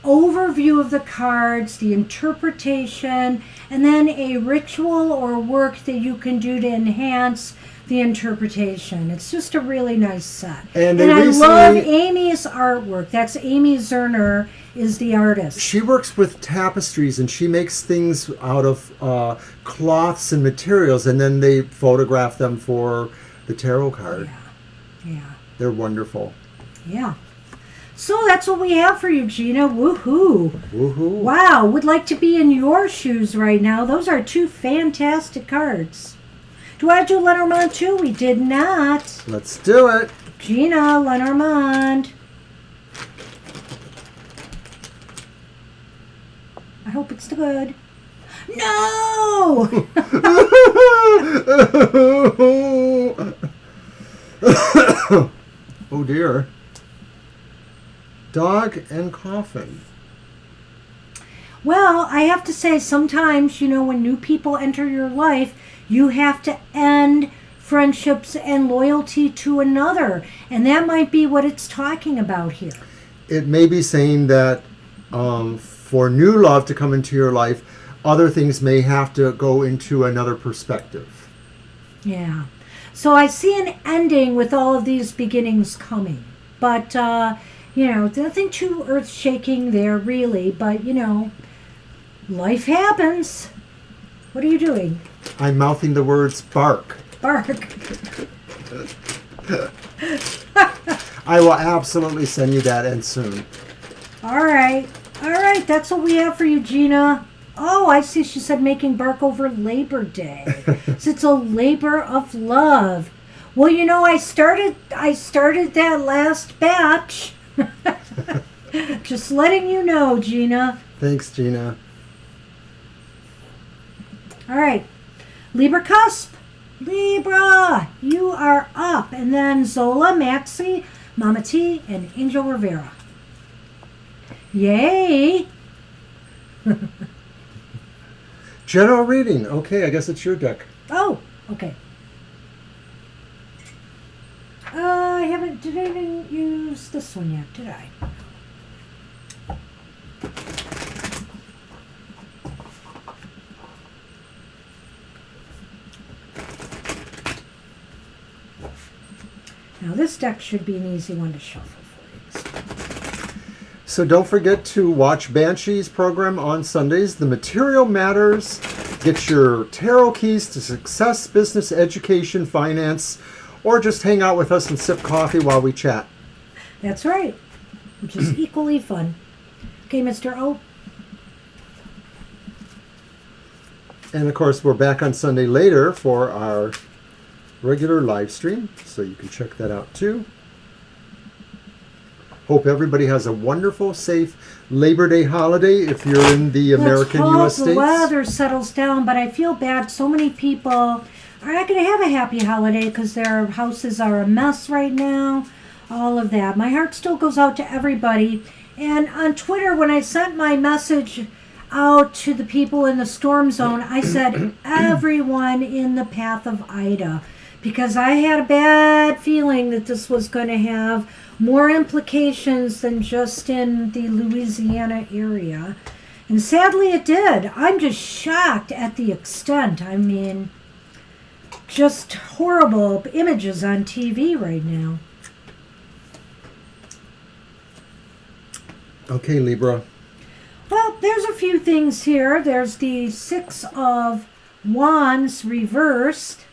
Speaker 1: overview of the cards, the interpretation, and then a ritual or work that you can do to enhance the interpretation. It's just a really nice set.
Speaker 2: And
Speaker 1: I love Amy's artwork. That's Amy Zerner is the artist.
Speaker 2: She works with tapestries, and she makes things out of cloths and materials, and then they photograph them for the tarot card.
Speaker 1: Yeah.
Speaker 2: They're wonderful.
Speaker 1: Yeah. So that's what we have for you, Gina. Woohoo.
Speaker 2: Woohoo.
Speaker 1: Wow. Would like to be in your shoes right now. Those are two fantastic cards. Do I do Lenormand too? We did not.
Speaker 2: Let's do it.
Speaker 1: Gina, Lenormand. I hope it's good. No!
Speaker 2: Oh dear. Dog and coffin.
Speaker 1: Well, I have to say, sometimes, when new people enter your life, you have to end friendships and loyalty to another. And that might be what it's talking about here.
Speaker 2: It may be saying that for new love to come into your life, other things may have to go into another perspective.
Speaker 1: Yeah. So I see an ending with all of these beginnings coming. But, nothing too earth-shaking there, really. But, life happens. What are you doing?
Speaker 2: I'm mouthing the words bark.
Speaker 1: Bark.
Speaker 2: I will absolutely send you that and soon.
Speaker 1: All right. That's what we have for you, Gina. Oh, I see. She said making bark over Labor Day. So it's a labor of love. Well, I started that last batch. Just letting you know, Gina.
Speaker 2: Thanks, Gina.
Speaker 1: All right. Libra cusp. Libra, you are up. And then Zola, Maxie, Mama T, and Angel Rivera. Yay.
Speaker 2: General reading. Okay, I guess it's your deck.
Speaker 1: Oh, okay. Did I even use this one yet, did I? Now this deck should be an easy one to shuffle for you.
Speaker 2: So don't forget to watch Banshee's program on Sundays. The material matters. Get your tarot keys to success, business, education, finance, or just hang out with us and sip coffee while we chat.
Speaker 1: That's right, which is equally fun. Okay, Mr. O.
Speaker 2: And of course, we're back on Sunday later for our regular live stream, so you can check that out too. Hope everybody has a wonderful, safe Labor Day holiday if you're in the American U.S. states.
Speaker 1: The weather settles down, but I feel bad. So many people are not going to have a happy holiday because their houses are a mess right now. All of that. My heart still goes out to everybody. And on Twitter, when I sent my message out to the people in the storm zone, I said everyone in the path of Ida, because I had a bad feeling that this was going to have more implications than just in the Louisiana area. And sadly it did. I'm just shocked at the extent. I mean, just horrible images on TV right now.
Speaker 2: Okay, Libra.
Speaker 1: Well, there's a few things here. There's the Six of Wands reversed.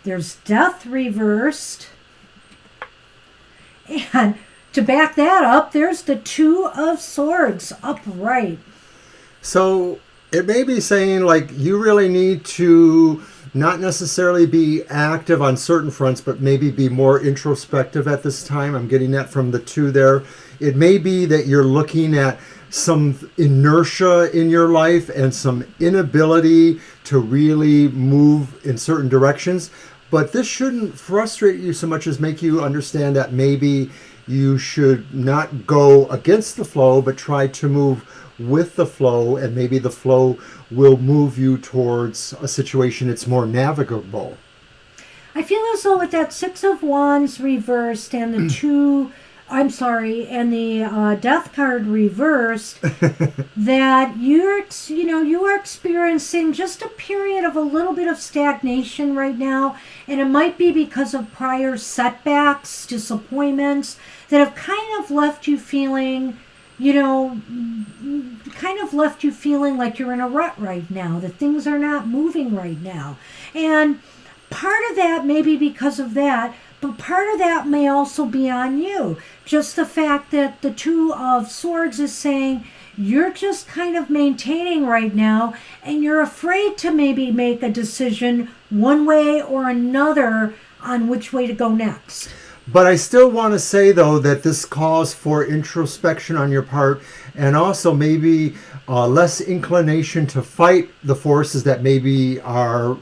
Speaker 1: There's Death reversed. And to back that up, there's the Two of Swords upright.
Speaker 2: So it may be saying, like, you really need to not necessarily be active on certain fronts, but maybe be more introspective at this time. I'm getting that from the two there. It may be that you're looking at some inertia in your life and some inability to really move in certain directions. But this shouldn't frustrate you so much as make you understand that maybe you should not go against the flow, but try to move with the flow, and maybe the flow will move you towards a situation that's more navigable.
Speaker 1: I feel as though with that Six of Wands reversed and the and the Death card reversed, that you are experiencing just a period of a little bit of stagnation right now, and it might be because of prior setbacks, disappointments that have kind of left you feeling, like you're in a rut right now, that things are not moving right now. And part of that may be because of that, but part of that may also be on you. Just the fact that the Two of Swords is saying you're just kind of maintaining right now, and you're afraid to maybe make a decision one way or another on which way to go next.
Speaker 2: But I still want to say, though, that this calls for introspection on your part, and also maybe less inclination to fight the forces that maybe are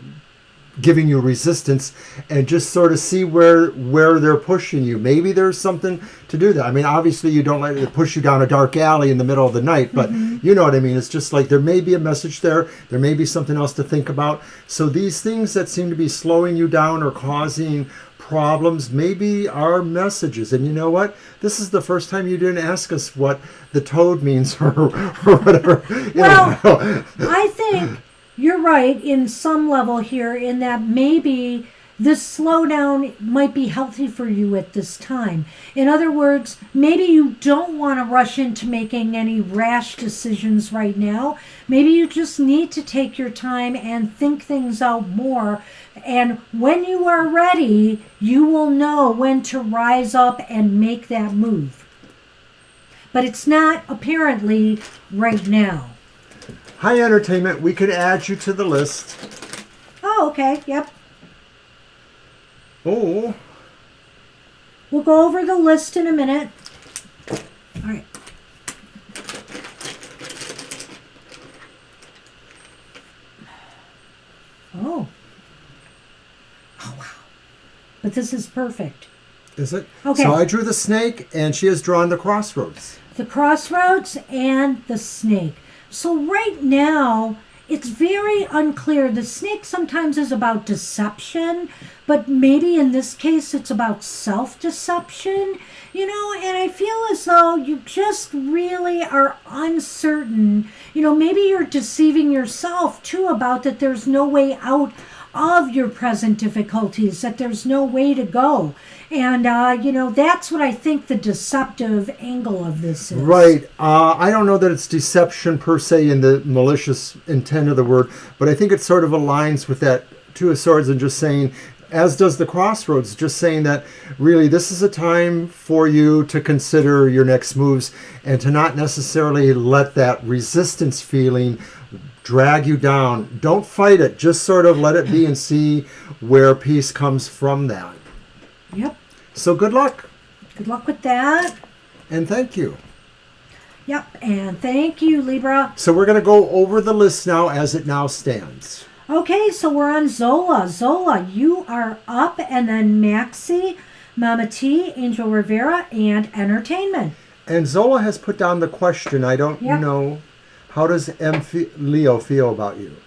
Speaker 2: giving you resistance, and just sort of see where they're pushing you. Maybe there's something to do that. I mean, obviously you don't let it push you down a dark alley in the middle of the night, but you know what I mean. It's just like there may be a message there. There may be something else to think about. So these things that seem to be slowing you down or causing problems maybe are messages. And you know what? This is the first time you didn't ask us what the toad means or whatever.
Speaker 1: Well, I think you're right in some level here, in that maybe this slowdown might be healthy for you at this time. In other words, maybe you don't want to rush into making any rash decisions right now. Maybe you just need to take your time and think things out more. And when you are ready, you will know when to rise up and make that move. But it's not apparently right now.
Speaker 2: Hi, Entertainment. We could add you to the list.
Speaker 1: Oh, okay. Yep.
Speaker 2: Oh.
Speaker 1: We'll go over the list in a minute. All right. Oh. Oh, wow. But this is perfect.
Speaker 2: Is it?
Speaker 1: Okay.
Speaker 2: So I drew the snake, and she has drawn the crossroads.
Speaker 1: The crossroads and the snake. So right now, it's very unclear. The snake sometimes is about deception, but maybe in this case it's about self-deception, and I feel as though you just really are uncertain. Maybe you're deceiving yourself too about that there's no way out of your present difficulties, that there's no way to go. And, that's what I think the deceptive angle of this is.
Speaker 2: Right. I don't know that it's deception per se in the malicious intent of the word, but I think it sort of aligns with that Two of Swords and just saying, as does the crossroads, just saying that really this is a time for you to consider your next moves and to not necessarily let that resistance feeling drag you down. Don't fight it. Just sort of let it be and see where peace comes from that.
Speaker 1: Yep.
Speaker 2: So good luck.
Speaker 1: Good luck with that.
Speaker 2: And thank you.
Speaker 1: Yep, and thank you, Libra.
Speaker 2: So we're going to go over the list now as it now stands.
Speaker 1: Okay, so we're on Zola. Zola, you are up, and then Maxie, Mama T, Angel Rivera, and Entertainment.
Speaker 2: And Zola has put down the question. I don't know. How does Leo feel about you?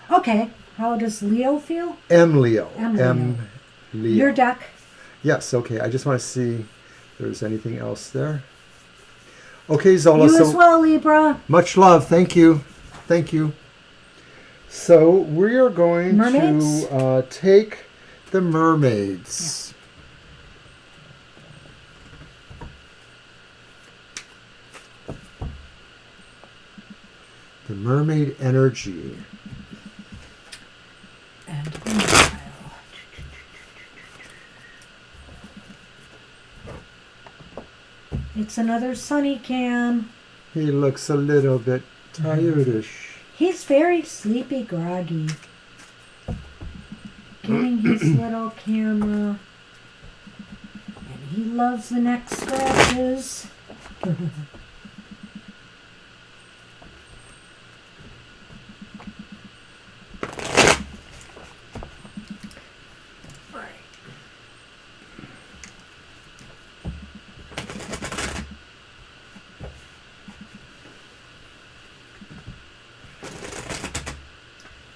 Speaker 1: Okay, how does Leo feel?
Speaker 2: Leo.
Speaker 1: Leo.
Speaker 2: Leo.
Speaker 1: Your deck.
Speaker 2: Yes, okay. I just want to see if there's anything else there. Okay, Zola.
Speaker 1: You as well, Libra.
Speaker 2: Much love. Thank you. Thank you. So we are going to take the mermaids. Yeah. The mermaid energy.
Speaker 1: And it's another Sunny Cam.
Speaker 2: He looks a little bit tired-ish.
Speaker 1: He's very sleepy, groggy. Getting his little camera. And he loves the neck scratches.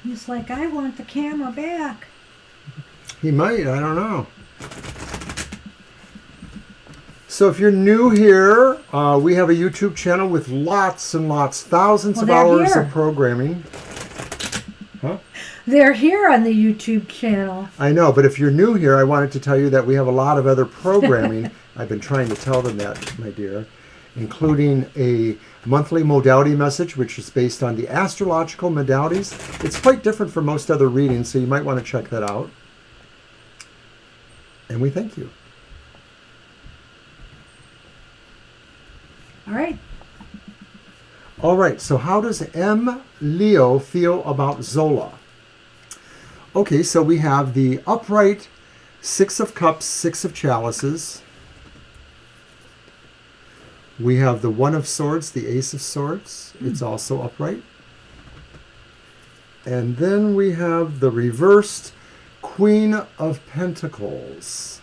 Speaker 1: He's like, I want the camera back.
Speaker 2: He might. I don't know. So if you're new here, we have a YouTube channel with lots and lots, thousands of hours of programming. Huh?
Speaker 1: They're here on the YouTube channel.
Speaker 2: I know, but if you're new here, I wanted to tell you that we have a lot of other programming. I've been trying to tell them that, my dear, including a monthly modality message, which is based on the astrological modalities. It's quite different from most other readings, so you might want to check that out. And we thank you.
Speaker 1: All right.
Speaker 2: All right, so how does M. Leo feel about Zola? Okay, so we have the upright Six of Cups, Six of Chalices. We have the One of Swords, the Ace of Swords. It's also upright. And then we have the reversed Queen of Pentacles.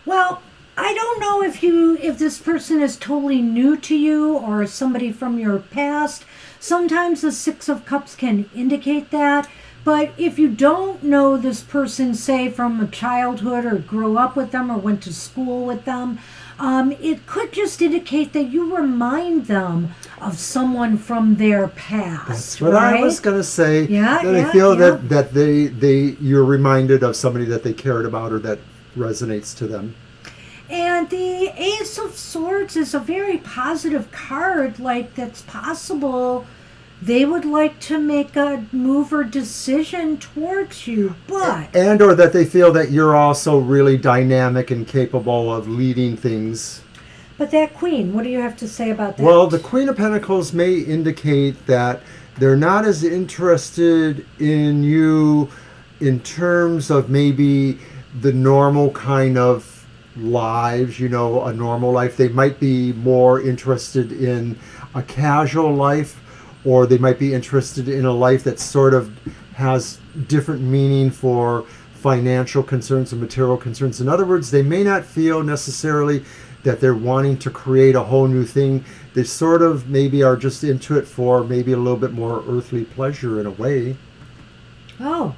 Speaker 1: Well, I don't know if this person is totally new to you or somebody from your past. Sometimes the Six of Cups can indicate that. But if you don't know this person, say from a childhood or grew up with them or went to school with them, it could just indicate that you remind them of someone from their past.
Speaker 2: That's what
Speaker 1: right?
Speaker 2: I was going to say.
Speaker 1: Yeah,
Speaker 2: that I feel that you're reminded of somebody that they cared about or that resonates to them.
Speaker 1: And the Ace of Swords is a very positive card. Like, that's possible they would like to make a move or decision towards you, but...
Speaker 2: And or that they feel that you're also really dynamic and capable of leading things.
Speaker 1: But that Queen, what do you have to say about that?
Speaker 2: Well, the Queen of Pentacles may indicate that they're not as interested in you in terms of maybe the normal kind of lives, you know, a normal life. They might be more interested in a casual life, or they might be interested in a life that sort of has different meaning for financial concerns and material concerns. In other words, they may not feel necessarily that they're wanting to create a whole new thing. They sort of maybe are just into it for maybe a little bit more earthly pleasure in a way.
Speaker 1: Oh,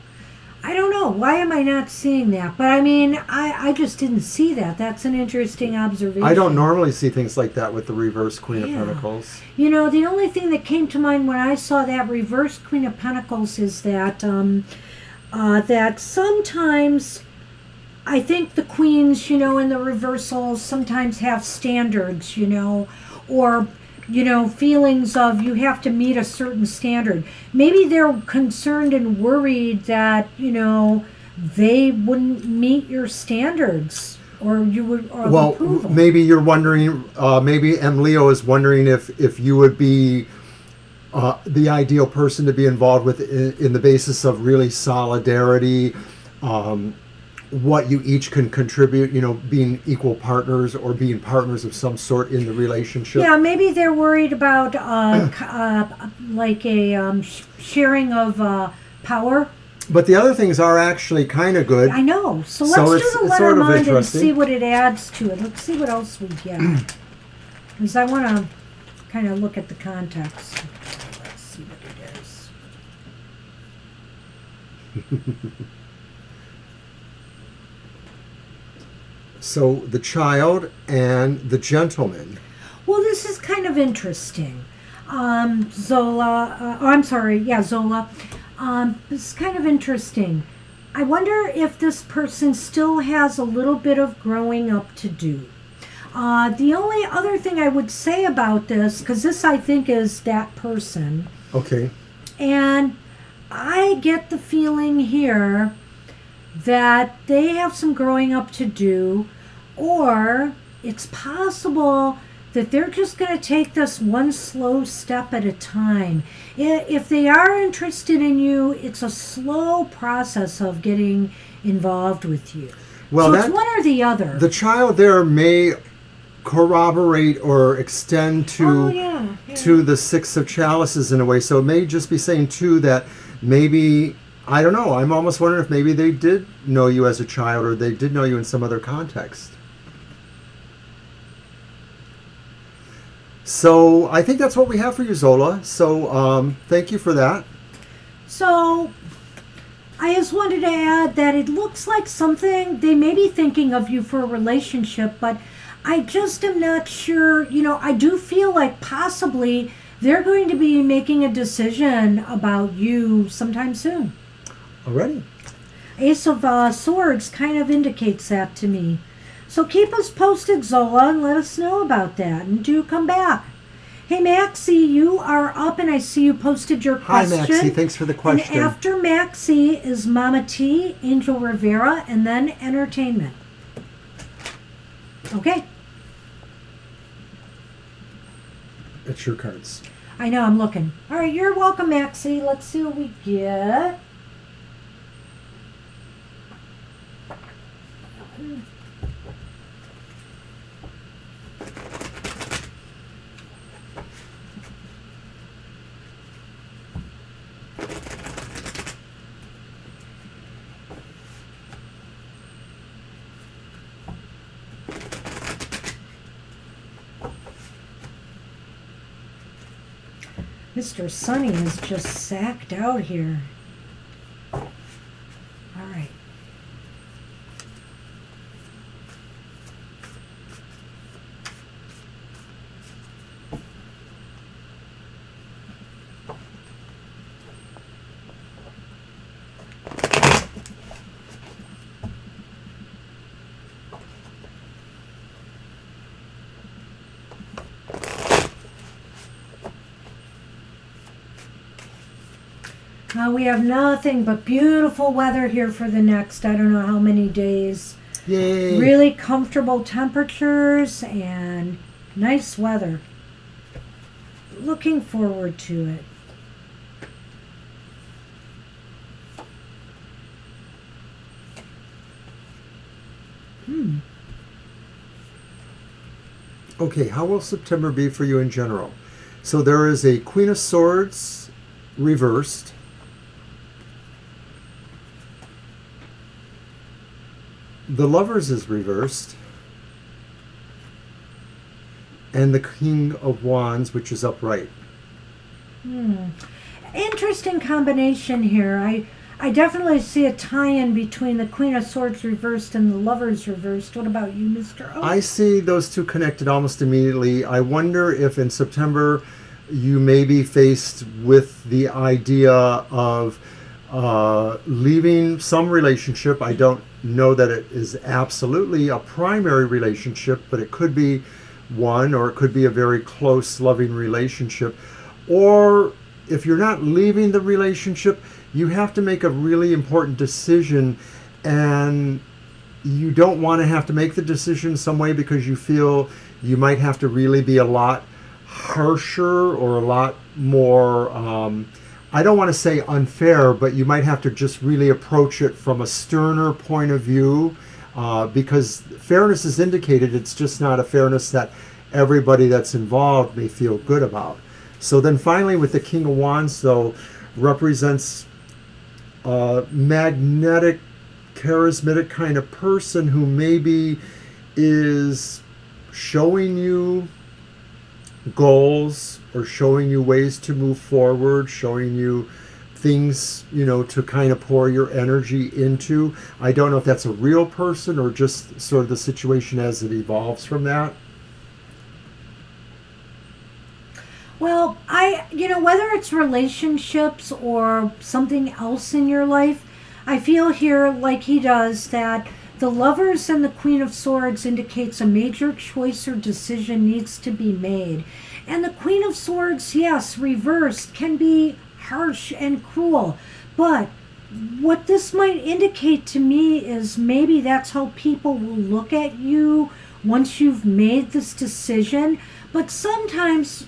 Speaker 1: I don't know. Why am I not seeing that? But I mean, I just didn't see that. That's an interesting observation.
Speaker 2: I don't normally see things like that with the reverse Queen of Pentacles.
Speaker 1: You know, the only thing that came to mind when I saw that reverse Queen of Pentacles is that that sometimes I think the queens, you know, in the reversals sometimes have standards, you know, or, you know, feelings of you have to meet a certain standard. Maybe they're concerned and worried that, you know, they wouldn't meet your standards or you would or
Speaker 2: well,
Speaker 1: approval.
Speaker 2: Maybe you're wondering, maybe M. Leo is wondering if you would be the ideal person to be involved with in the basis of really solidarity, what you each can contribute, you know, being equal partners or being partners of some sort in the relationship.
Speaker 1: Yeah, maybe they're worried about like a sharing of power.
Speaker 2: But the other things are actually kind of good.
Speaker 1: I know. So let's do the letter mind and see what it adds to it. Let's see what else we get. Because I want to kind of look at the context. Let's see what it is.
Speaker 2: So the child and the gentleman.
Speaker 1: Well, this is kind of interesting. Zola. Zola. This is kind of interesting. I wonder if this person still has a little bit of growing up to do. The only other thing I would say about this, because this I think is that person.
Speaker 2: Okay.
Speaker 1: And I get the feeling here that they have some growing up to do, or it's possible that they're just going to take this one slow step at a time. If they are interested in you, it's a slow process of getting involved with you.
Speaker 2: Well,
Speaker 1: so it's one or the other.
Speaker 2: The child there may corroborate or extend to to the Six of Chalices in a way. So it may just be saying too that maybe, I don't know, I'm almost wondering if maybe they did know you as a child or they did know you in some other context. So I think that's what we have for you, Zola. So thank you for that.
Speaker 1: So I just wanted to add that it looks like something, they may be thinking of you for a relationship, but I just am not sure. I do feel like possibly they're going to be making a decision about you sometime soon.
Speaker 2: Already.
Speaker 1: Ace of Swords kind of indicates that to me. So keep us posted, Zola, and let us know about that. And do come back. Hey, Maxie, you are up, and I see you posted your question.
Speaker 2: Hi, Maxie. Thanks for the question.
Speaker 1: And after Maxie is Mama T, Angel Rivera, and then Entertainment. Okay.
Speaker 2: It's your cards.
Speaker 1: I know, I'm looking. All right, you're welcome, Maxie. Let's see what we get. Mr. Sunny is just sacked out here. All right. We have nothing but beautiful weather here for the next, I don't know how many days.
Speaker 2: Yay!
Speaker 1: Really comfortable temperatures and nice weather. Looking forward to it.
Speaker 2: Okay, how will September be for you in general? So there is a Queen of Swords reversed. The Lovers is reversed. And the King of Wands, which is upright.
Speaker 1: Interesting combination here. I definitely see a tie-in between the Queen of Swords reversed and the Lovers reversed. What about you, Mr. O?
Speaker 2: I see those two connected almost immediately. I wonder if in September you may be faced with the idea of leaving some relationship. I don't know that it is absolutely a primary relationship, but it could be one, or it could be a very close, loving relationship. Or if you're not leaving the relationship, you have to make a really important decision, and you don't want to have to make the decision some way because you feel you might have to really be a lot harsher or a lot more I don't want to say unfair, but you might have to just really approach it from a sterner point of view, because fairness is indicated. It's just not a fairness that everybody that's involved may feel good about. So then finally with the King of Wands, though, represents a magnetic, charismatic kind of person who maybe is showing you goals or showing you ways to move forward, showing you things, to kind of pour your energy into. I don't know if that's a real person or just sort of the situation as it evolves from that.
Speaker 1: Well, whether it's relationships or something else in your life, I feel here like he does that the Lovers and the Queen of Swords indicates a major choice or decision needs to be made. And the Queen of Swords, yes, reversed, can be harsh and cruel. But what this might indicate to me is maybe that's how people will look at you once you've made this decision. But sometimes,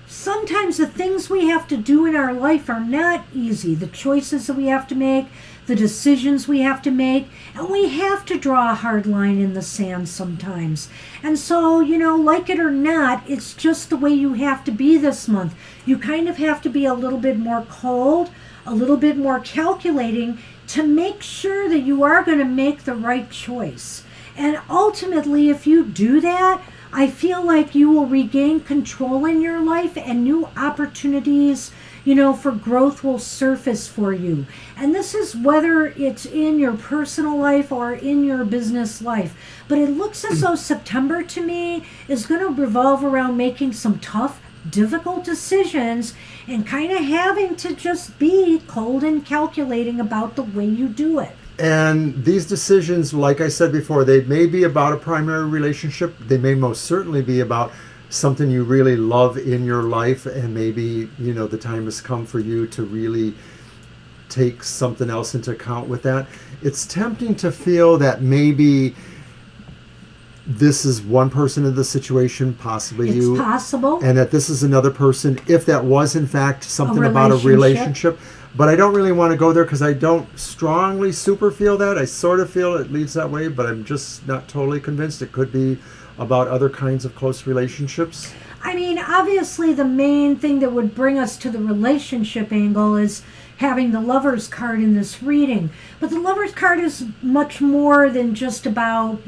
Speaker 1: sometimes the things we have to do in our life are not easy. The choices that we have to make, the decisions we have to make, and we have to draw a hard line in the sand sometimes. And so, like it or not, it's just the way you have to be this month. You kind of have to be a little bit more cold, a little bit more calculating to make sure that you are going to make the right choice. And ultimately, if you do that, I feel like you will regain control in your life and new opportunities, for growth will surface for you. And this is whether it's in your personal life or in your business life. But it looks as though September to me is going to revolve around making some tough, difficult decisions and kind of having to just be cold and calculating about the way you do it.
Speaker 2: And these decisions, like I said before, they may be about a primary relationship. They may most certainly be about something you really love in your life, and maybe, the time has come for you to really take something else into account with that. It's tempting to feel that maybe this is one person in the situation, possibly you.
Speaker 1: It's possible.
Speaker 2: And that this is another person, if that was in fact something about a relationship. But I don't really want to go there because I don't strongly super feel that. I sort of feel it leads that way, but I'm just not totally convinced. It could be about other kinds of close relationships.
Speaker 1: I mean, obviously the main thing that would bring us to the relationship angle is having the Lover's card in this reading. But the Lover's card is much more than just about,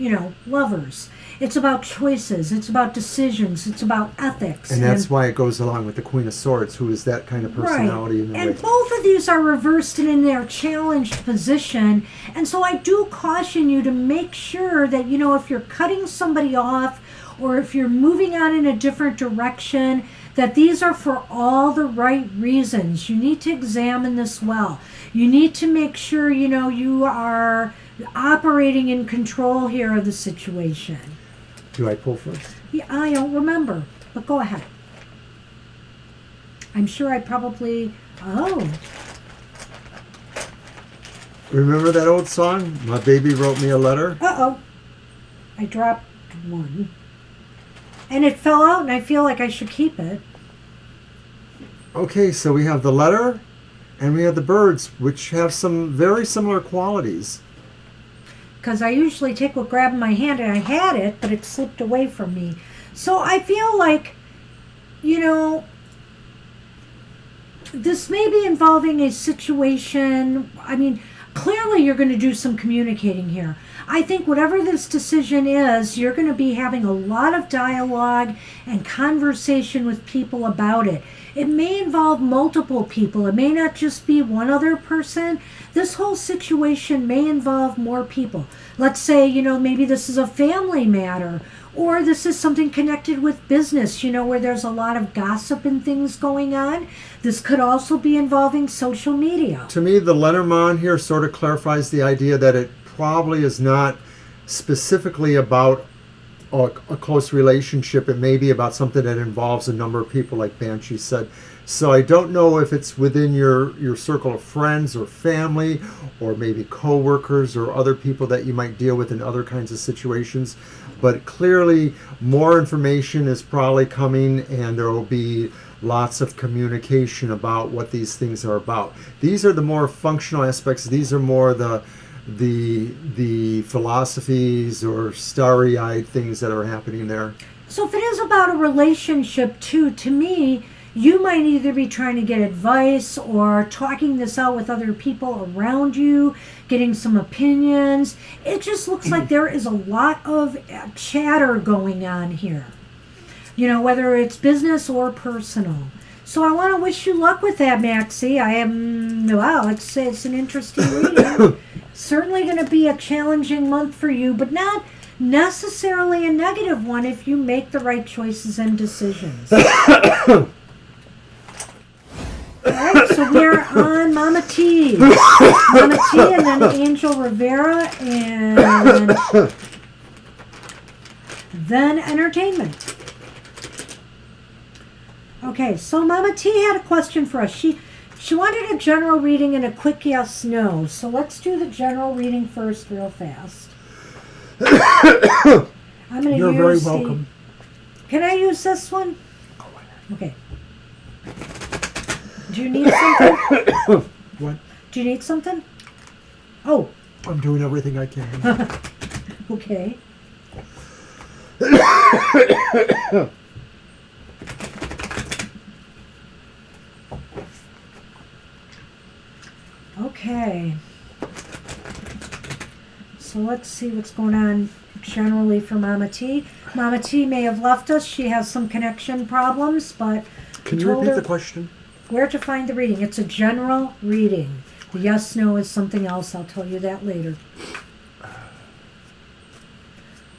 Speaker 1: lovers. It's about choices. It's about decisions. It's about ethics.
Speaker 2: And that's why it goes along with the Queen of Swords, who is that kind of personality.
Speaker 1: Right.
Speaker 2: In a
Speaker 1: and
Speaker 2: way.
Speaker 1: Both of these are reversed and in their challenged position. And so I do caution you to make sure that, if you're cutting somebody off or if you're moving on in a different direction, that these are for all the right reasons. You need to examine this well. You need to make sure, you are operating in control here of the situation.
Speaker 2: Do I pull first?
Speaker 1: Yeah, I don't remember, but go ahead. I'm sure I probably... Oh.
Speaker 2: Remember that old song? My baby wrote me a letter?
Speaker 1: Uh-oh. I dropped one. And it fell out, and I feel like I should keep it.
Speaker 2: Okay, so we have the letter, and we have the birds, which have some very similar qualities.
Speaker 1: Because I usually take what grabbed in my hand, and I had it, but it slipped away from me. So I feel like, this may be involving a situation. I mean, clearly you're going to do some communicating here. I think whatever this decision is, you're going to be having a lot of dialogue and conversation with people about it. It may involve multiple people. It may not just be one other person. This whole situation may involve more people. Let's say, maybe this is a family matter, or this is something connected with business, where there's a lot of gossip and things going on. This could also be involving social media.
Speaker 2: To me, the Lenormand here sort of clarifies the idea that it probably is not specifically about a close relationship. It may be about something that involves a number of people, like Banshee said. So I don't know if it's within your circle of friends or family, or maybe co-workers or other people that you might deal with in other kinds of situations. But clearly more information is probably coming, and there will be lots of communication about what these things are about. These are the more functional aspects. These are more the philosophies or starry-eyed things that are happening there.
Speaker 1: So if it is about a relationship too, to me, you might either be trying to get advice or talking this out with other people around you, getting some opinions. It just looks like there is a lot of chatter going on here, whether it's business or personal. So I want to wish you luck with that, Maxie. It's an interesting reading. Certainly going to be a challenging month for you, but not necessarily a negative one if you make the right choices and decisions. Alright, so we're on Mama T. Mama T, and then Angel Rivera, and then Entertainment. Okay, so Mama T had a question for us. She wanted a general reading and a quick yes, no. So let's do the general reading first real fast. I'm going to
Speaker 2: You're very welcome.
Speaker 1: Can I use this one? Okay. Do you need something?
Speaker 2: What?
Speaker 1: Do you need something? Oh.
Speaker 2: I'm doing everything I can.
Speaker 1: Okay. Okay. So let's see what's going on generally for Mama T. Mama T may have left us. She has some connection problems, but
Speaker 2: Can
Speaker 1: we
Speaker 2: you
Speaker 1: told
Speaker 2: repeat
Speaker 1: her
Speaker 2: the question?
Speaker 1: where to find the reading. It's a general reading. The yes, no is something else. I'll tell you that later.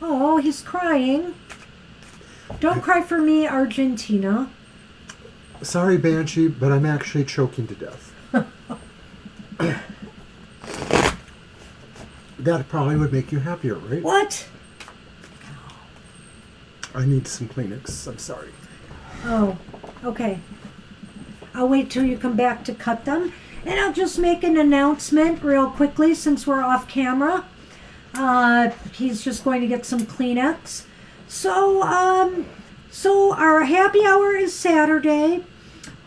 Speaker 1: Oh, he's crying. Don't cry for me, Argentina.
Speaker 2: Sorry, Banshee, but I'm actually choking to death. That probably would make you happier, right?
Speaker 1: What?
Speaker 2: I need some Kleenex. I'm sorry.
Speaker 1: Oh, okay. I'll wait till you come back to cut them. And I'll just make an announcement real quickly since we're off camera. He's just going to get some Kleenex. So our happy hour is Saturday.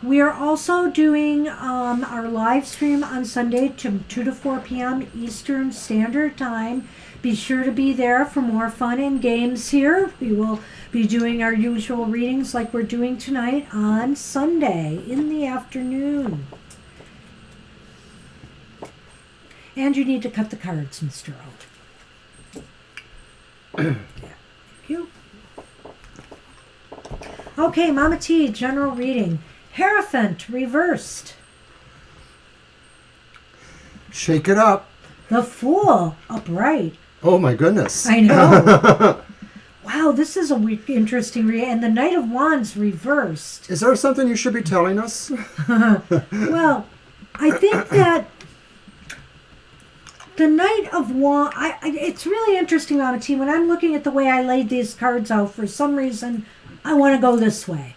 Speaker 1: We are also doing our live stream on Sunday to 2 to 4 p.m. Eastern Standard Time. Be sure to be there for more fun and games here. We will be doing our usual readings like we're doing tonight on Sunday in the afternoon. And you need to cut the cards, Mr. O. Yeah. Thank you. Okay, Mama T, general reading. Hierophant, reversed.
Speaker 2: Shake it up.
Speaker 1: The Fool, upright.
Speaker 2: Oh my goodness.
Speaker 1: I know. Wow, this is a interesting reading. And the Knight of Wands, reversed.
Speaker 2: Is there something you should be telling us?
Speaker 1: Well, I think that the Knight of Wands, it's really interesting, Mama T. When I'm looking at the way I laid these cards out, for some reason, I want to go this way.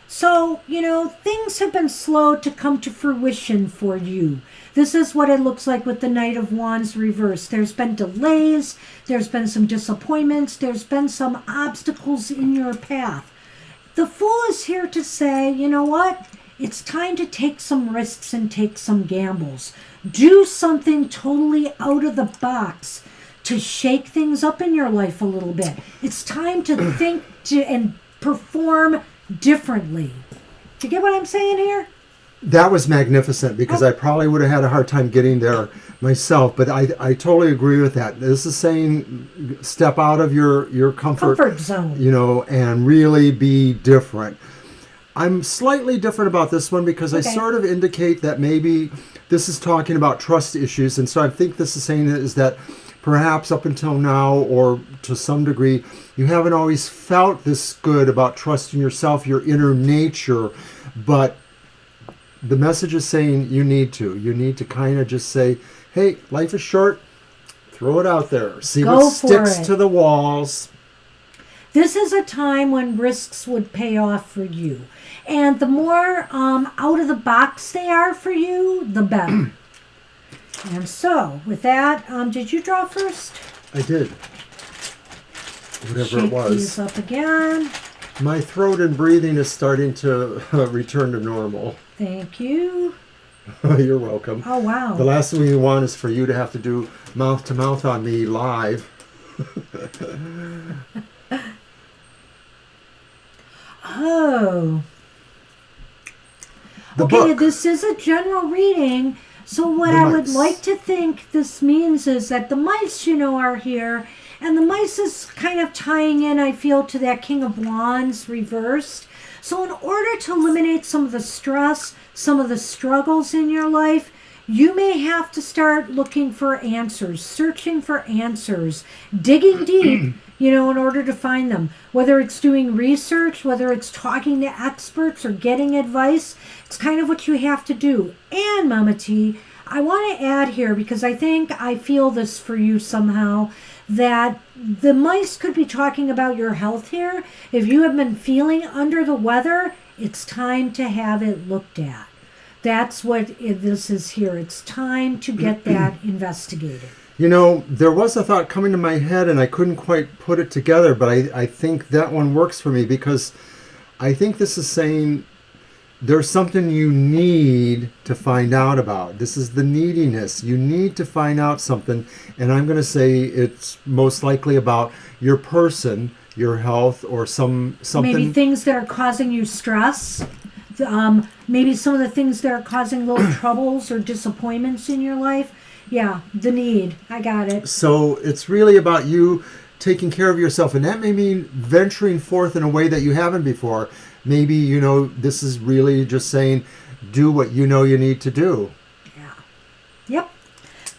Speaker 1: So, things have been slow to come to fruition for you. This is what it looks like with the Knight of Wands reversed. There's been delays, there's been some disappointments, there's been some obstacles in your path. The Fool is here to say, you know what? It's time to take some risks and take some gambles. Do something totally out of the box to shake things up in your life a little bit. It's time to think and perform differently. Do you get what I'm saying here?
Speaker 2: That was magnificent because I probably would have had a hard time getting there myself, but I totally agree with that. This is saying step out of your comfort
Speaker 1: zone,
Speaker 2: and really be different. I'm slightly different about this one because I sort of indicate that maybe this is talking about trust issues, and so I think this is saying is that perhaps up until now, or to some degree, you haven't always felt this good about trusting yourself, your inner nature, but the message is saying you need to kind of just say, hey, life is short, throw it out there, see what sticks to the walls.
Speaker 1: This is a time when risks would pay off for you. And the more out of the box they are for you, the better. And so, with that, did you draw first?
Speaker 2: I did. Whatever
Speaker 1: Shake
Speaker 2: it was.
Speaker 1: These up again.
Speaker 2: My throat and breathing is starting to return to normal.
Speaker 1: Thank you.
Speaker 2: You're welcome.
Speaker 1: Oh, wow.
Speaker 2: The last thing we want is for you to have to do mouth-to-mouth on me live.
Speaker 1: Oh.
Speaker 2: The book.
Speaker 1: This is a general reading. So what I would like to think this means is that the mice, are here. And the mice is kind of tying in, I feel, to that King of Wands reversed. So in order to eliminate some of the stress, some of the struggles in your life, you may have to start looking for answers, searching for answers, digging deep, in order to find them. Whether it's doing research, whether it's talking to experts or getting advice, it's kind of what you have to do. And Mama T, I want to add here, because I feel this for you somehow, that the mice could be talking about your health here. If you have been feeling under the weather, it's time to have it looked at. That's what this is here. It's time to get that investigated.
Speaker 2: There was a thought coming to my head and I couldn't quite put it together, but I think that one works for me because I think this is saying there's something you need to find out about. This is the neediness. You need to find out something, and I'm going to say it's most likely about your person, your health, or something.
Speaker 1: Maybe things that are causing you stress. Maybe some of the things that are causing little troubles or disappointments in your life. Yeah, the need. I got it.
Speaker 2: So it's really about you taking care of yourself. And that may mean venturing forth in a way that you haven't before. Maybe, you know, this is really just saying, do what you know you need to do.
Speaker 1: Yeah. Yep.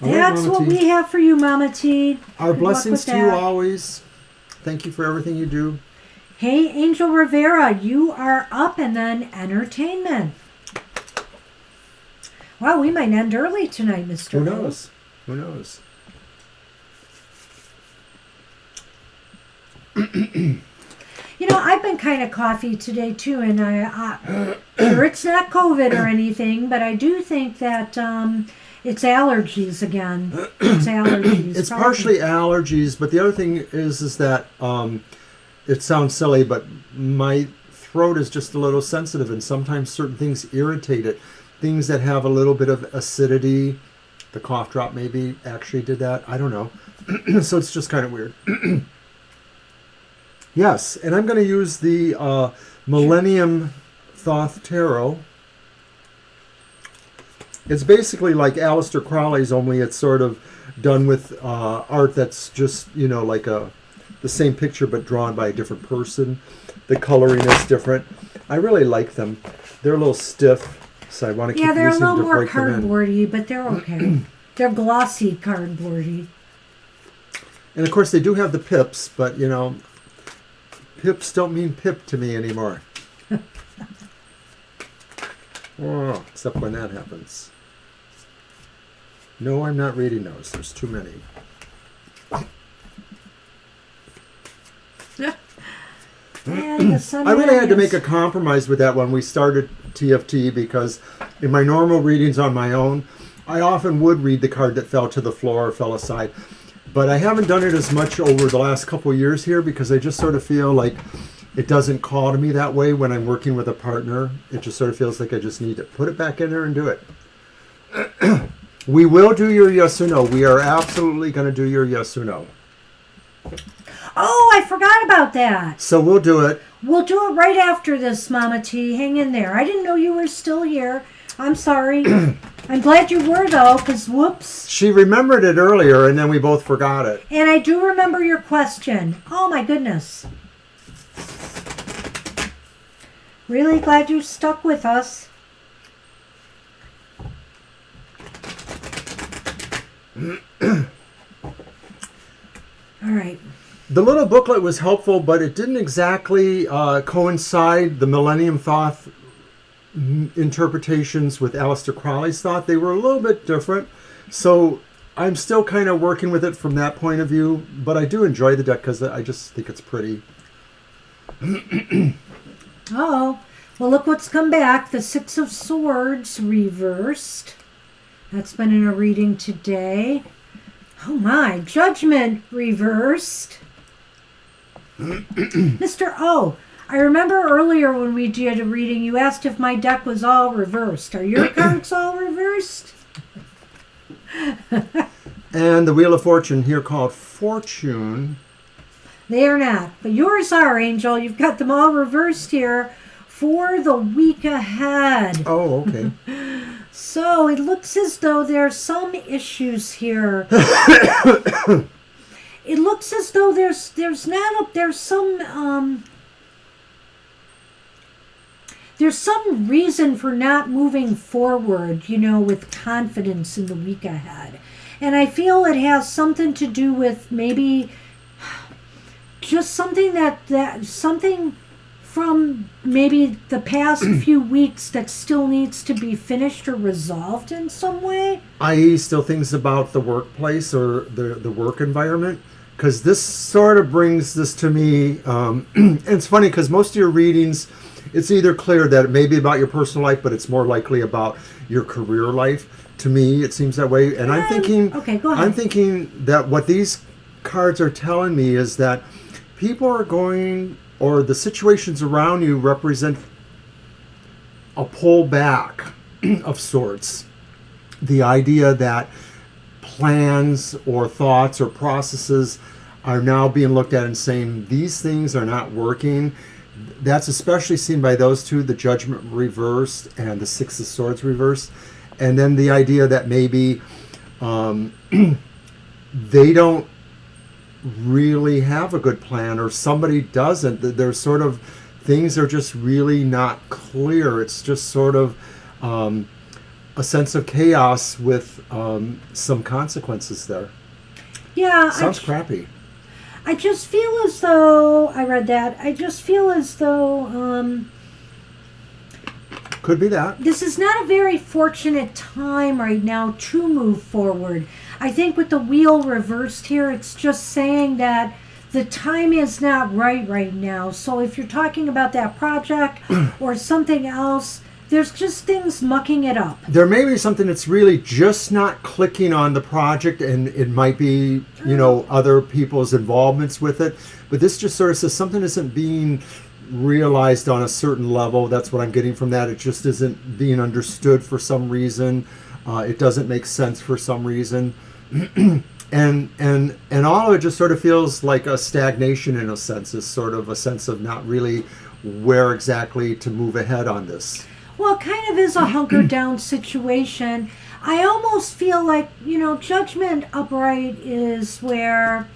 Speaker 2: All right,
Speaker 1: That's
Speaker 2: Mama
Speaker 1: what
Speaker 2: T.
Speaker 1: we have for you, Mama T.
Speaker 2: Our
Speaker 1: Good luck
Speaker 2: blessings
Speaker 1: with
Speaker 2: to you
Speaker 1: that.
Speaker 2: always. Thank you for everything you do.
Speaker 1: Hey, Angel Rivera, you are up, and then entertainment. Wow, we might end early tonight, Mr.
Speaker 2: Who
Speaker 1: O.
Speaker 2: knows? Who knows?
Speaker 1: You know, I've been kind of coffee today too, and I sure it's not COVID or anything, but I do think that it's allergies again. It's allergies.
Speaker 2: It's
Speaker 1: Probably.
Speaker 2: partially allergies, but the other thing is that it sounds silly, but my throat is just a little sensitive, and sometimes certain things irritate it. Things that have a little bit of acidity. The cough drop maybe actually did that. I don't know. So it's just kind of weird. Yes, and I'm going to use the Millennium Thoth Tarot. It's basically like Aleister Crowley's, only it's sort of done with art that's just, you know, like the same picture but drawn by a different person. The coloring is different. I really like them. They're a little stiff, so I want to keep
Speaker 1: Yeah, they're a
Speaker 2: using them
Speaker 1: little
Speaker 2: to
Speaker 1: more
Speaker 2: break them in.
Speaker 1: cardboardy, but they're okay. They're glossy cardboardy.
Speaker 2: And of course they do have the pips, but you know, pips don't mean pip to me anymore. Oh, except when that happens. No, I'm not reading those. There's too many.
Speaker 1: And the sun
Speaker 2: I really had to
Speaker 1: is-
Speaker 2: make a compromise with that when we started TFT, because in my normal readings on my own, I often would read the card that fell to the floor or fell aside. But I haven't done it as much over the last couple of years here, because I just sort of feel like it doesn't call to me that way when I'm working with a partner. It just sort of feels like I just need to put it back in there and do it. We will do your yes or no. We are absolutely going to do your yes or no.
Speaker 1: Oh, I forgot about that.
Speaker 2: So we'll do it.
Speaker 1: We'll do it right after this, Mama T. Hang in there. I didn't know you were still here. I'm sorry. I'm glad you were, though, because whoops.
Speaker 2: She remembered it earlier, and then we both forgot it.
Speaker 1: And I do remember your question. Oh, my goodness. Really glad you stuck with us. All right.
Speaker 2: The little booklet was helpful, but it didn't exactly coincide the Millennium Thoth interpretations with Aleister Crowley's thought. They were a little bit different. So I'm still kind of working with it from that point of view, but I do enjoy the deck because I just think it's pretty.
Speaker 1: Oh, well, look what's come back. The Six of Swords reversed. That's been in a reading today. Oh my, Judgment reversed. Mr. O, I remember earlier when we did a reading, you asked if my deck was all reversed. Are your cards all reversed?
Speaker 2: And the Wheel of Fortune here called Fortune.
Speaker 1: They are not, but yours are, Angel. You've got them all reversed here for the week ahead.
Speaker 2: Oh, okay.
Speaker 1: So it looks as though there's some issues here. It looks as though there's some reason for not moving forward, you know, with confidence in the week ahead. And I feel it has something to do with maybe just something that something from maybe the past few weeks that still needs to be finished or resolved in some way.
Speaker 2: I.e. still things about the workplace or the work environment. Because this sort of brings this to me. And it's funny because most of your readings, it's either clear that it may be about your personal life, but it's more likely about your career life. To me, it seems that way. And I'm thinking,
Speaker 1: okay, go ahead.
Speaker 2: I'm thinking that what these cards are telling me is that people are going, or the situations around you represent a pullback of sorts. The idea that plans or thoughts or processes are now being looked at and saying these things are not working. That's especially seen by those two, the Judgment reversed and the Six of Swords reversed. And then the idea that maybe they don't really have a good plan, or somebody doesn't. There's sort of, things are just really not clear. It's just sort of a sense of chaos with some consequences there.
Speaker 1: Yeah.
Speaker 2: Sounds crappy.
Speaker 1: I just feel as though, I read that, I just feel as though
Speaker 2: Could be that.
Speaker 1: this is not a very fortunate time right now to move forward. I think with the wheel reversed here, it's just saying that the time is not right now. So if you're talking about that project or something else, there's just things mucking it up.
Speaker 2: There may be something that's really just not clicking on the project, and it might be, other people's involvements with it. But this just sort of says something isn't being realized on a certain level. That's what I'm getting from that. It just isn't being understood for some reason. It doesn't make sense for some reason. and all of it just sort of feels like a stagnation in a sense. Is sort of a sense of not really where exactly to move ahead on this.
Speaker 1: Well, it kind of is a hunker down situation. I almost feel like, Judgment upright is where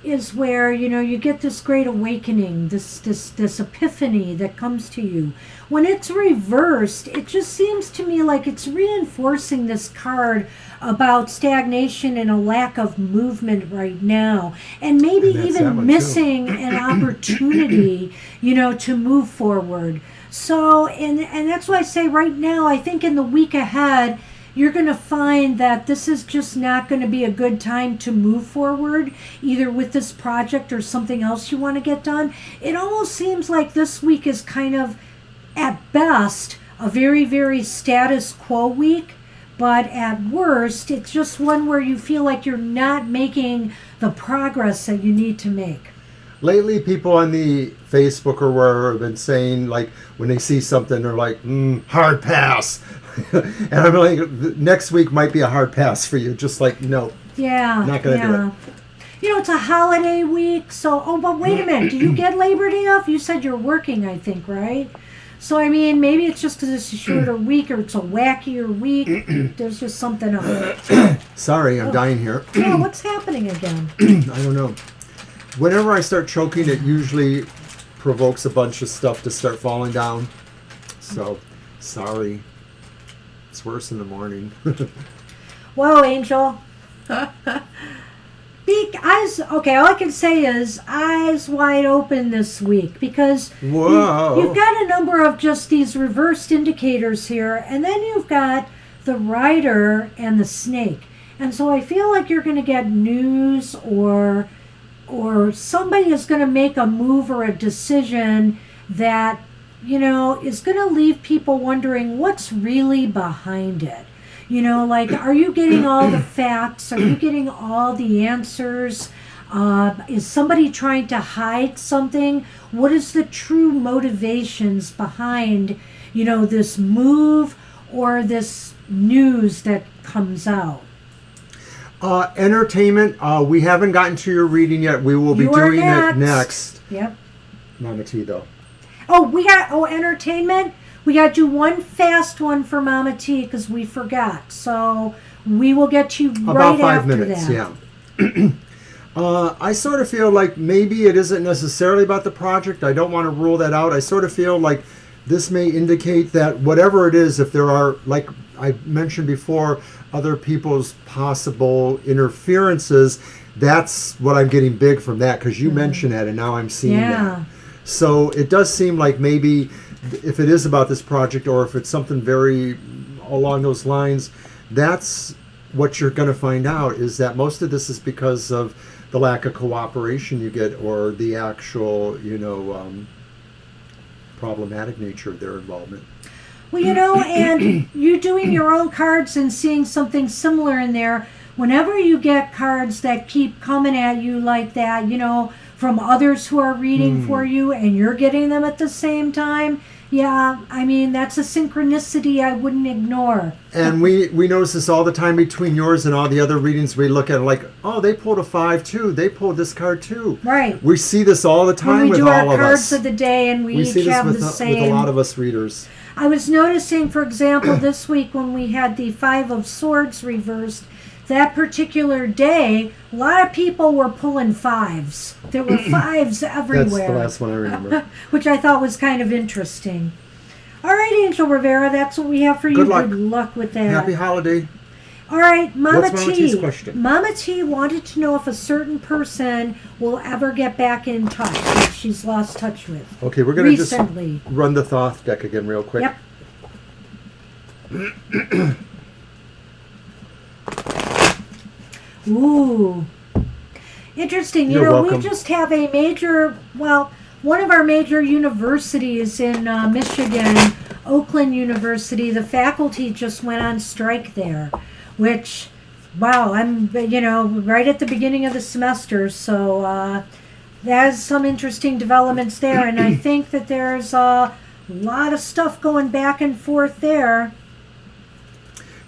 Speaker 1: you get this great awakening, this epiphany that comes to you. When it's reversed, it just seems to me like it's reinforcing this card about stagnation and a lack of movement right now, and maybe even missing an opportunity, to move forward. So, and that's why I say right now, I think in the week ahead, you're going to find that this is just not going to be a good time to move forward, either with this project or something else you want to get done. It almost seems like this week is kind of, at best, a very, very status quo week, but at worst, it's just one where you feel like you're not making the progress that you need to make.
Speaker 2: Lately, people on the Facebook or wherever have been saying, like, when they see something, they're like, hard pass. And I'm like, next week might be a hard pass for you. Just like, no.
Speaker 1: Yeah.
Speaker 2: Not going to do it.
Speaker 1: It's a holiday week, so, but wait a minute. Do you get Labor Day off? You said you're working, I think, right? So, I mean, maybe it's just because it's a shorter week or it's a wackier week. There's just something up.
Speaker 2: Sorry, I'm dying here.
Speaker 1: Yeah, what's happening again?
Speaker 2: I don't know. Whenever I start choking, it usually provokes a bunch of stuff to start falling down. So, sorry. It's worse in the morning.
Speaker 1: Whoa, Angel. Eyes. Okay, all I can say is eyes wide open this week, because you've got a number of just these reversed indicators here, and then you've got the Rider and the Snake. And so I feel like you're going to get news or somebody is going to make a move or a decision that, is going to leave people wondering what's really behind it. Like, are you getting all the facts? Are you getting all the answers? Is somebody trying to hide something? What is the true motivations behind, this move or this news that comes out?
Speaker 2: Entertainment. We haven't gotten to your reading yet. We will be doing it next.
Speaker 1: Yep.
Speaker 2: Mama T, though.
Speaker 1: Entertainment. We got to do one fast one for Mama T because we forgot. So we will get to you right after that.
Speaker 2: About 5 minutes, yeah. I sort of feel like maybe it isn't necessarily about the project. I don't want to rule that out. I sort of feel like this may indicate that whatever it is, if there are, like I mentioned before, other people's possible interferences, that's what I'm getting big from that, because you mentioned that and now I'm seeing that. So it does seem like maybe if it is about this project, or if it's something very along those lines, that's what you're going to find out, is that most of this is because of the lack of cooperation you get, or the actual, problematic nature of their involvement.
Speaker 1: Well, and you doing your own cards and seeing something similar in there, whenever you get cards that keep coming at you like that, from others who are reading for you, and you're getting them at the same time, that's a synchronicity I wouldn't ignore.
Speaker 2: And we notice this all the time between yours and all the other readings. We look at it like, oh, they pulled a 5 too. They pulled this card too.
Speaker 1: Right.
Speaker 2: We see this all the time with all of us.
Speaker 1: When we do our cards of the day, and we each
Speaker 2: see this
Speaker 1: have the same.
Speaker 2: with a lot of us readers.
Speaker 1: I was noticing, for example, this week when we had the 5 of Swords reversed, that particular day, a lot of people were pulling fives. There were fives everywhere.
Speaker 2: That's the last one I remember.
Speaker 1: Which I thought was kind of interesting. All right, Angel Rivera, that's what we have for you.
Speaker 2: Good luck.
Speaker 1: Good luck with that.
Speaker 2: Happy holiday.
Speaker 1: All right, Mama
Speaker 2: What's Mama
Speaker 1: T.
Speaker 2: T's question?
Speaker 1: Mama T wanted to know if a certain person will ever get back in touch that she's lost touch with.
Speaker 2: Okay, we're going to just
Speaker 1: recently.
Speaker 2: run the Thoth deck again real quick.
Speaker 1: Yep. Ooh. Interesting.
Speaker 2: You're welcome.
Speaker 1: We just have a major, one of our major universities in Michigan, Oakland University, the faculty just went on strike there, which, I'm, right at the beginning of the semester, so there's some interesting developments there, and I think that there's a lot of stuff going back and forth there.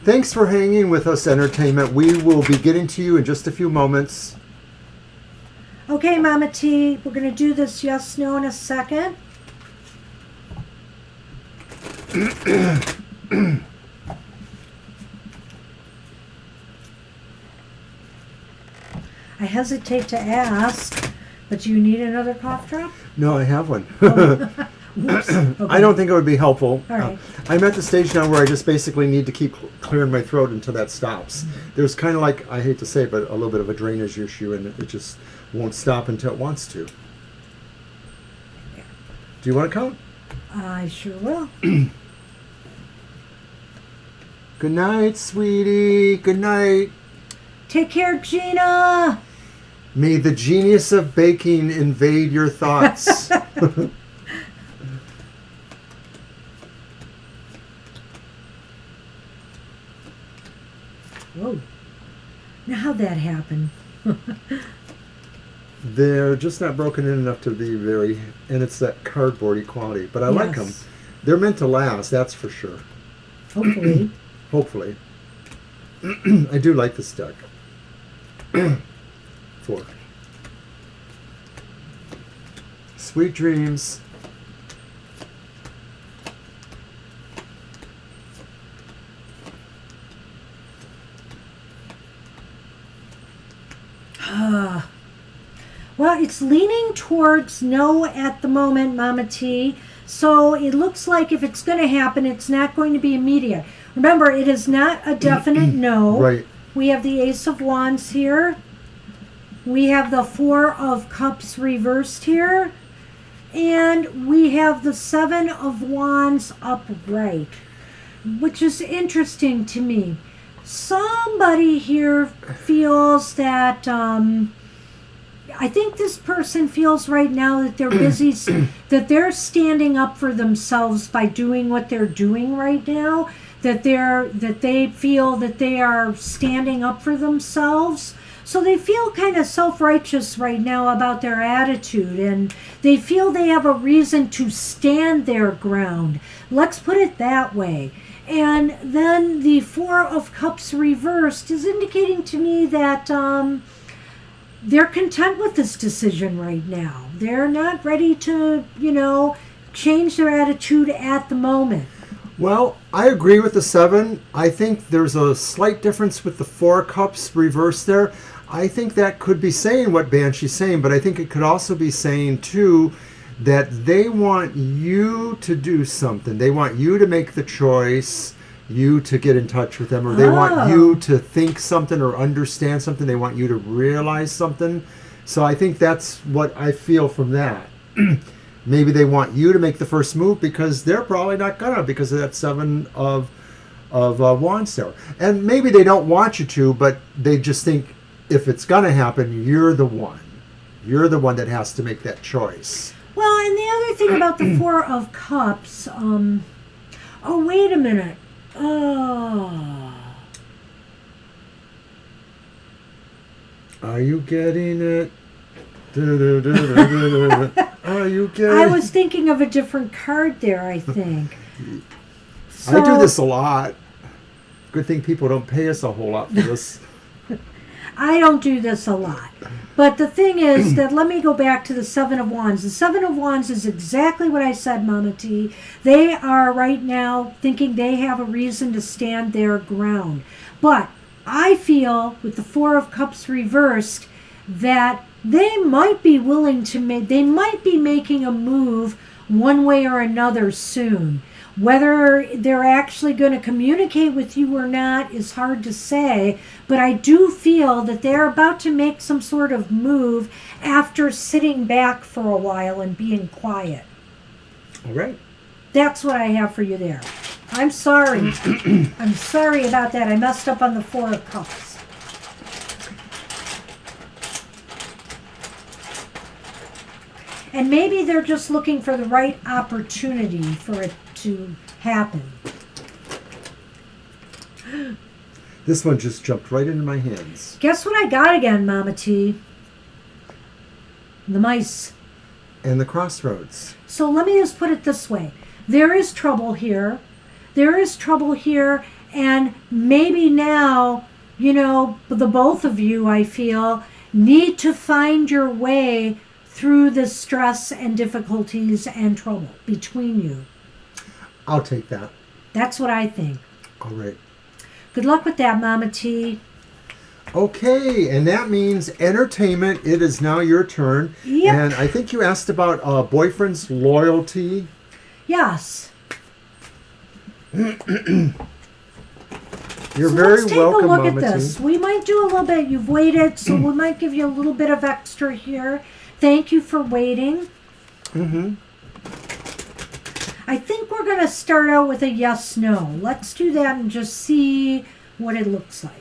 Speaker 2: Thanks for hanging with us, Entertainment. We will be getting to you in just a few moments.
Speaker 1: Okay, Mama T, we're going to do this yes, no in a second. I hesitate to ask, but do you need another cough drop?
Speaker 2: No, I have one.
Speaker 1: Oops. Okay.
Speaker 2: I don't think it would be helpful.
Speaker 1: All right.
Speaker 2: I'm at the stage now where I just basically need to keep clearing my throat until that stops. There's kind of like, I hate to say it, but a little bit of a drainage issue, and it just won't stop until it wants to. Do you want to count?
Speaker 1: I sure will.
Speaker 2: Good night, sweetie. Good night.
Speaker 1: Take care, Gina.
Speaker 2: May the genius of baking invade your thoughts.
Speaker 1: Whoa. Now, how'd that happen?
Speaker 2: They're just not broken in enough to be very, and it's that cardboardy quality. But I like them. They're meant to last, that's for sure.
Speaker 1: Hopefully.
Speaker 2: Hopefully. I do like this deck. 4. Sweet dreams.
Speaker 1: Well, it's leaning towards no at the moment, Mama T. So it looks like if it's going to happen, it's not going to be immediate. Remember, it is not a definite no.
Speaker 2: Right.
Speaker 1: We have the Ace of Wands here. We have the Four of Cups reversed here. And we have the Seven of Wands upright, which is interesting to me. Somebody here feels that, I think this person feels right now that they're busy, that they're standing up for themselves by doing what they're doing right now, that they feel that they are standing up for themselves. So they feel kind of self-righteous right now about their attitude, and they feel they have a reason to stand their ground. Let's put it that way. And then the Four of Cups reversed is indicating to me that they're content with this decision right now. They're not ready to, change their attitude at the moment.
Speaker 2: Well, I agree with the 7. I think there's a slight difference with the 4 Cups reversed there. I think that could be saying what Banshee's saying, but I think it could also be saying, too, that they want you to do something. They want you to make the choice, you to get in touch with them, or they want you to think something or understand something. They want you to realize something. So I think that's what I feel from that. Maybe they want you to make the first move because they're probably not gonna, because of that 7 of Wands there. And maybe they don't want you to, but they just think if it's gonna happen, you're the one. You're the one that has to make that choice.
Speaker 1: Well, and the other thing about the Four of Cups, oh, wait a minute. Oh.
Speaker 2: Are you getting it? Are you getting
Speaker 1: I was thinking of a different card there, I think.
Speaker 2: I do this a lot. Good thing people don't pay us a whole lot for this.
Speaker 1: I don't do this a lot. But the thing is that, let me go back to the Seven of Wands. The Seven of Wands is exactly what I said, Mama T. They are right now thinking they have a reason to stand their ground. But I feel with the Four of Cups reversed that they might be willing to they might be making a move one way or another soon. Whether they're actually going to communicate with you or not is hard to say, but I do feel that they're about to make some sort of move after sitting back for a while and being quiet.
Speaker 2: All right.
Speaker 1: That's what I have for you there. I'm sorry. I'm sorry about that. I messed up on the Four of Cups. And maybe they're just looking for the right opportunity for it to happen.
Speaker 2: This one just jumped right into my hands.
Speaker 1: Guess what I got again, Mama T? The mice.
Speaker 2: And the crossroads.
Speaker 1: So let me just put it this way. There is trouble here. There is trouble here. And maybe now, the both of you, I feel, need to find your way through the stress and difficulties and trouble between you.
Speaker 2: I'll take that.
Speaker 1: That's what I think.
Speaker 2: All right.
Speaker 1: Good luck with that, Mama T.
Speaker 2: Okay, and that means entertainment. It is now your turn.
Speaker 1: Yep.
Speaker 2: And I think you asked about boyfriend's loyalty.
Speaker 1: Yes.
Speaker 2: You're
Speaker 1: So
Speaker 2: very
Speaker 1: let's take
Speaker 2: welcome,
Speaker 1: a look
Speaker 2: Mama
Speaker 1: at this.
Speaker 2: T.
Speaker 1: We might do a little bit. You've waited, so we might give you a little bit of extra here. Thank you for waiting.
Speaker 2: Mm-hmm.
Speaker 1: I think we're going to start out with a yes-no. Let's do that and just see what it looks like.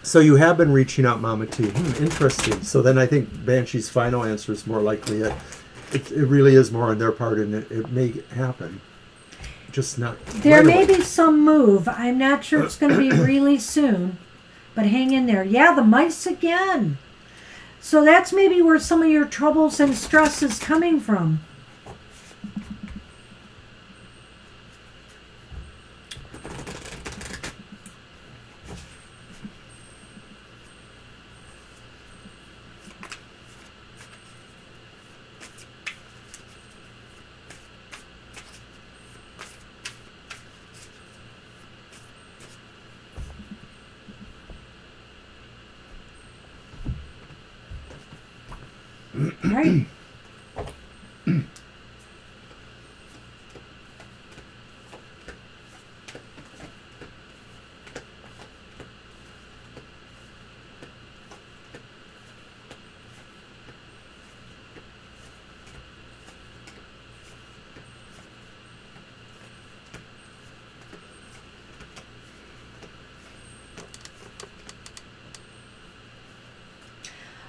Speaker 2: So you have been reaching out, Mama T. Interesting. So then I think Banshee's final answer is more likely. It really is more on their part, and it may happen. Just not.
Speaker 1: There
Speaker 2: right
Speaker 1: may
Speaker 2: away.
Speaker 1: be some move. I'm not sure it's going to be really soon, but hang in there. Yeah, the mice again. So that's maybe where some of your troubles and stress is coming from. Right.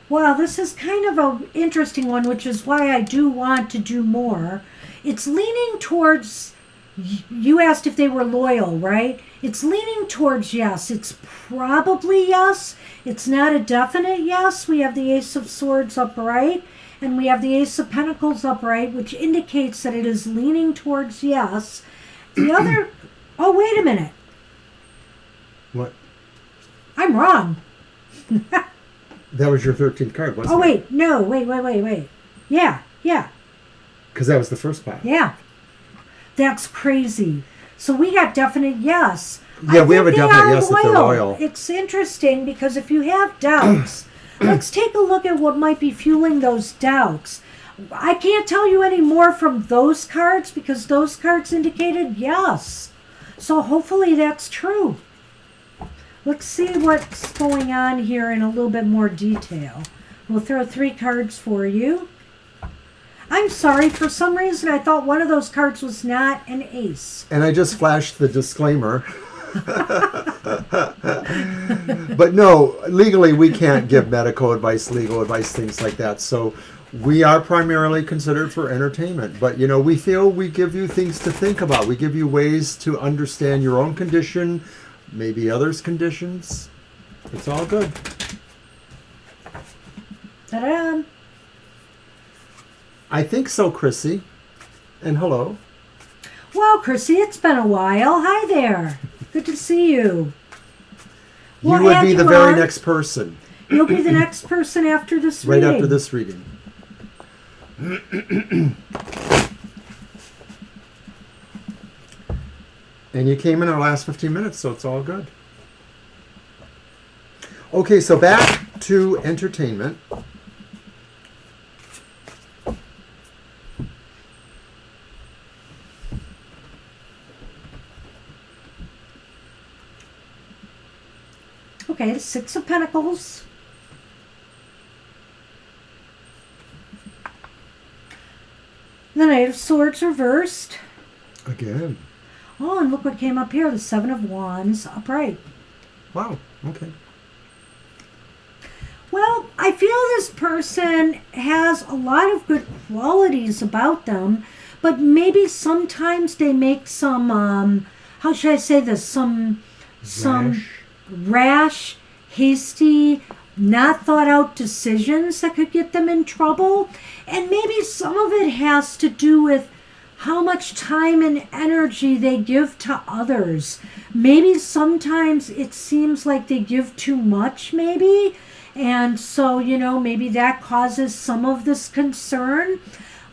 Speaker 1: Well, this is kind of an interesting one, which is why I do want to do more. It's leaning towards, you asked if they were loyal, right? It's leaning towards yes. It's probably yes. It's not a definite yes. We have the Ace of Swords upright, and we have the Ace of Pentacles upright, which indicates that it is leaning towards yes. The other, oh, wait a minute.
Speaker 2: What?
Speaker 1: I'm wrong.
Speaker 2: That was your 13th card, wasn't it?
Speaker 1: Oh, wait. No, wait. Yeah.
Speaker 2: Because that was the first pile.
Speaker 1: Yeah. That's crazy. So we got definite yes.
Speaker 2: Yeah, we have a
Speaker 1: think they
Speaker 2: definite
Speaker 1: are
Speaker 2: yes that they're loyal.
Speaker 1: It's interesting because if you have doubts, let's take a look at what might be fueling those doubts. I can't tell you any more from those cards because those cards indicated yes. So hopefully that's true. Let's see what's going on here in a little bit more detail. We'll throw 3 cards for you. I'm sorry, for some reason I thought one of those cards was not an ace.
Speaker 2: And I just flashed the disclaimer. But no, legally we can't give medical advice, legal advice, things like that. So we are primarily considered for entertainment. But, we feel we give you things to think about. We give you ways to understand your own condition, maybe others' conditions. It's all good.
Speaker 1: Ta-da!
Speaker 2: I think so, Chrissy. And hello.
Speaker 1: Well, Chrissy, it's been a while. Hi there. Good to see you. We'll
Speaker 2: You would
Speaker 1: add
Speaker 2: be the
Speaker 1: you
Speaker 2: very
Speaker 1: on.
Speaker 2: next person.
Speaker 1: You'll be the next person after this
Speaker 2: Right
Speaker 1: reading.
Speaker 2: after this reading. And you came in our last 15 minutes, so it's all good. Okay, so back to entertainment.
Speaker 1: Okay, the Six of Pentacles. The Knight of Swords reversed.
Speaker 2: Again.
Speaker 1: Oh, and look what came up here. The Seven of Wands upright.
Speaker 2: Wow, okay.
Speaker 1: Well, I feel this person has a lot of good qualities about them, but maybe sometimes they make some, how should I say this, some rash, hasty, not thought out decisions that could get them in trouble. And maybe some of it has to do with how much time and energy they give to others. Maybe sometimes it seems like they give too much, maybe. And so, maybe that causes some of this concern.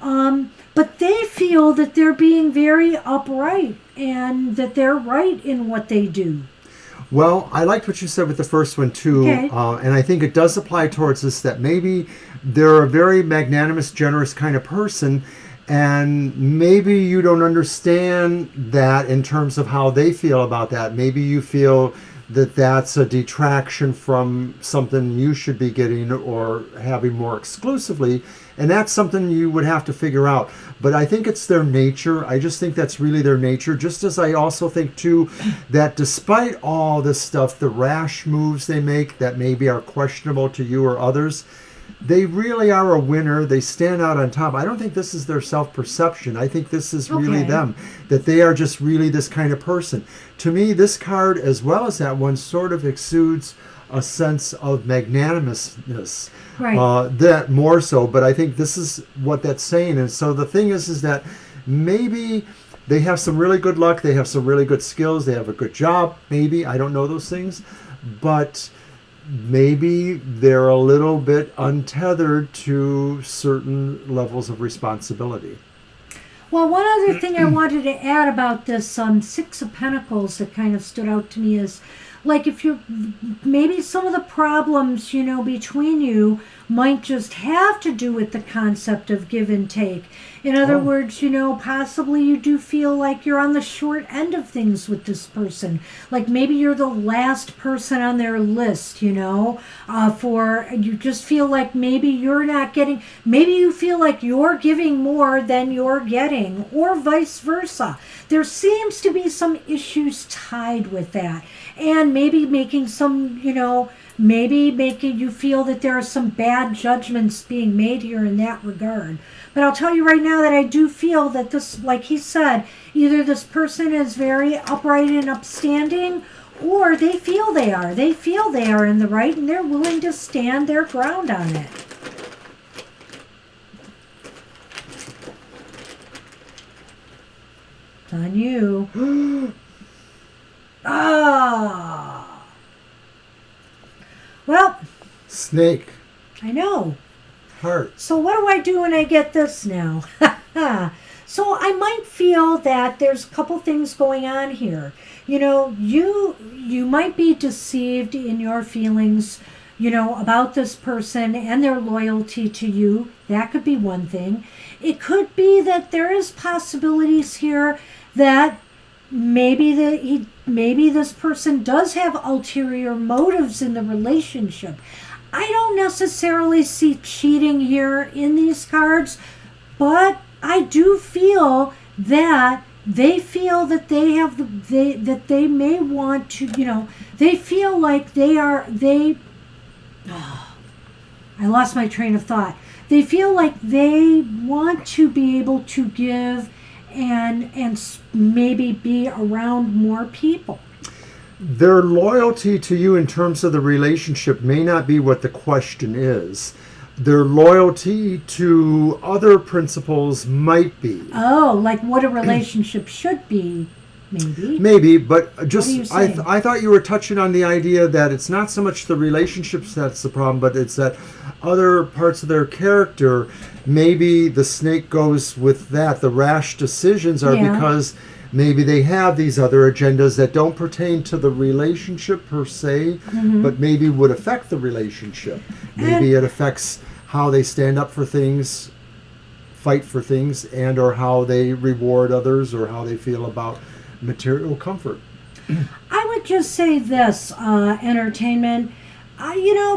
Speaker 1: But they feel that they're being very upright and that they're right in what they do.
Speaker 2: Well, I liked what you said with the first one, too.
Speaker 1: Okay.
Speaker 2: And I think it does apply towards this, that maybe they're a very magnanimous, generous kind of person. And maybe you don't understand that in terms of how they feel about that. Maybe you feel that that's a detraction from something you should be getting or having more exclusively. And that's something you would have to figure out. But I think it's their nature. I just think that's really their nature. Just as I also think, too, that despite all this stuff, the rash moves they make that maybe are questionable to you or others, they really are a winner. They stand out on top. I don't think this is their self-perception. I think this is really them, that they are just really this kind of person. To me, this card, as well as that one, sort of exudes a sense of magnanimousness.
Speaker 1: Right.
Speaker 2: That more so, but I think this is what that's saying. And so the thing is that maybe they have some really good luck. They have some really good skills. They have a good job. Maybe. I don't know those things. But maybe they're a little bit untethered to certain levels of responsibility.
Speaker 1: Well, one other thing I wanted to add about this Six of Pentacles that kind of stood out to me is, like, if you're, maybe some of the problems, between you might just have to do with the concept of give and take. In other words, possibly you do feel like you're on the short end of things with this person. Like maybe you're the last person on their list, for, you just feel like maybe you're not getting, maybe you feel like you're giving more than you're getting, or vice versa. There seems to be some issues tied with that. And maybe making some, maybe making you feel that there are some bad judgments being made here in that regard. But I'll tell you right now that I do feel that this, like he said, either this person is very upright and upstanding, or they feel they are. They feel they are in the right, and they're willing to stand their ground on it. It's on you. Ah. Well.
Speaker 2: Snake.
Speaker 1: I know.
Speaker 2: Heart.
Speaker 1: So what do I do when I get this now? So I might feel that there's a couple things going on here. You might be deceived in your feelings, about this person and their loyalty to you. That could be one thing. It could be that there is possibilities here that maybe this person does have ulterior motives in the relationship. I don't necessarily see cheating here in these cards, but I do feel that they feel that they have that they may want to, they feel like I lost my train of thought. They feel like they want to be able to give and maybe be around more people.
Speaker 2: Their loyalty to you in terms of the relationship may not be what the question is. Their loyalty to other principles might be.
Speaker 1: Oh, like what a relationship should be, maybe.
Speaker 2: Maybe, but just
Speaker 1: saying?
Speaker 2: I thought you were touching on the idea that it's not so much the relationships that's the problem, but it's that other parts of their character. Maybe the snake goes with that. The rash decisions are because maybe they have these other agendas that don't pertain to the relationship per se, but maybe would affect the relationship. Maybe it affects how they stand up for things, fight for things, and or how they reward others, or how they feel about material comfort.
Speaker 1: I would just say this, entertainment,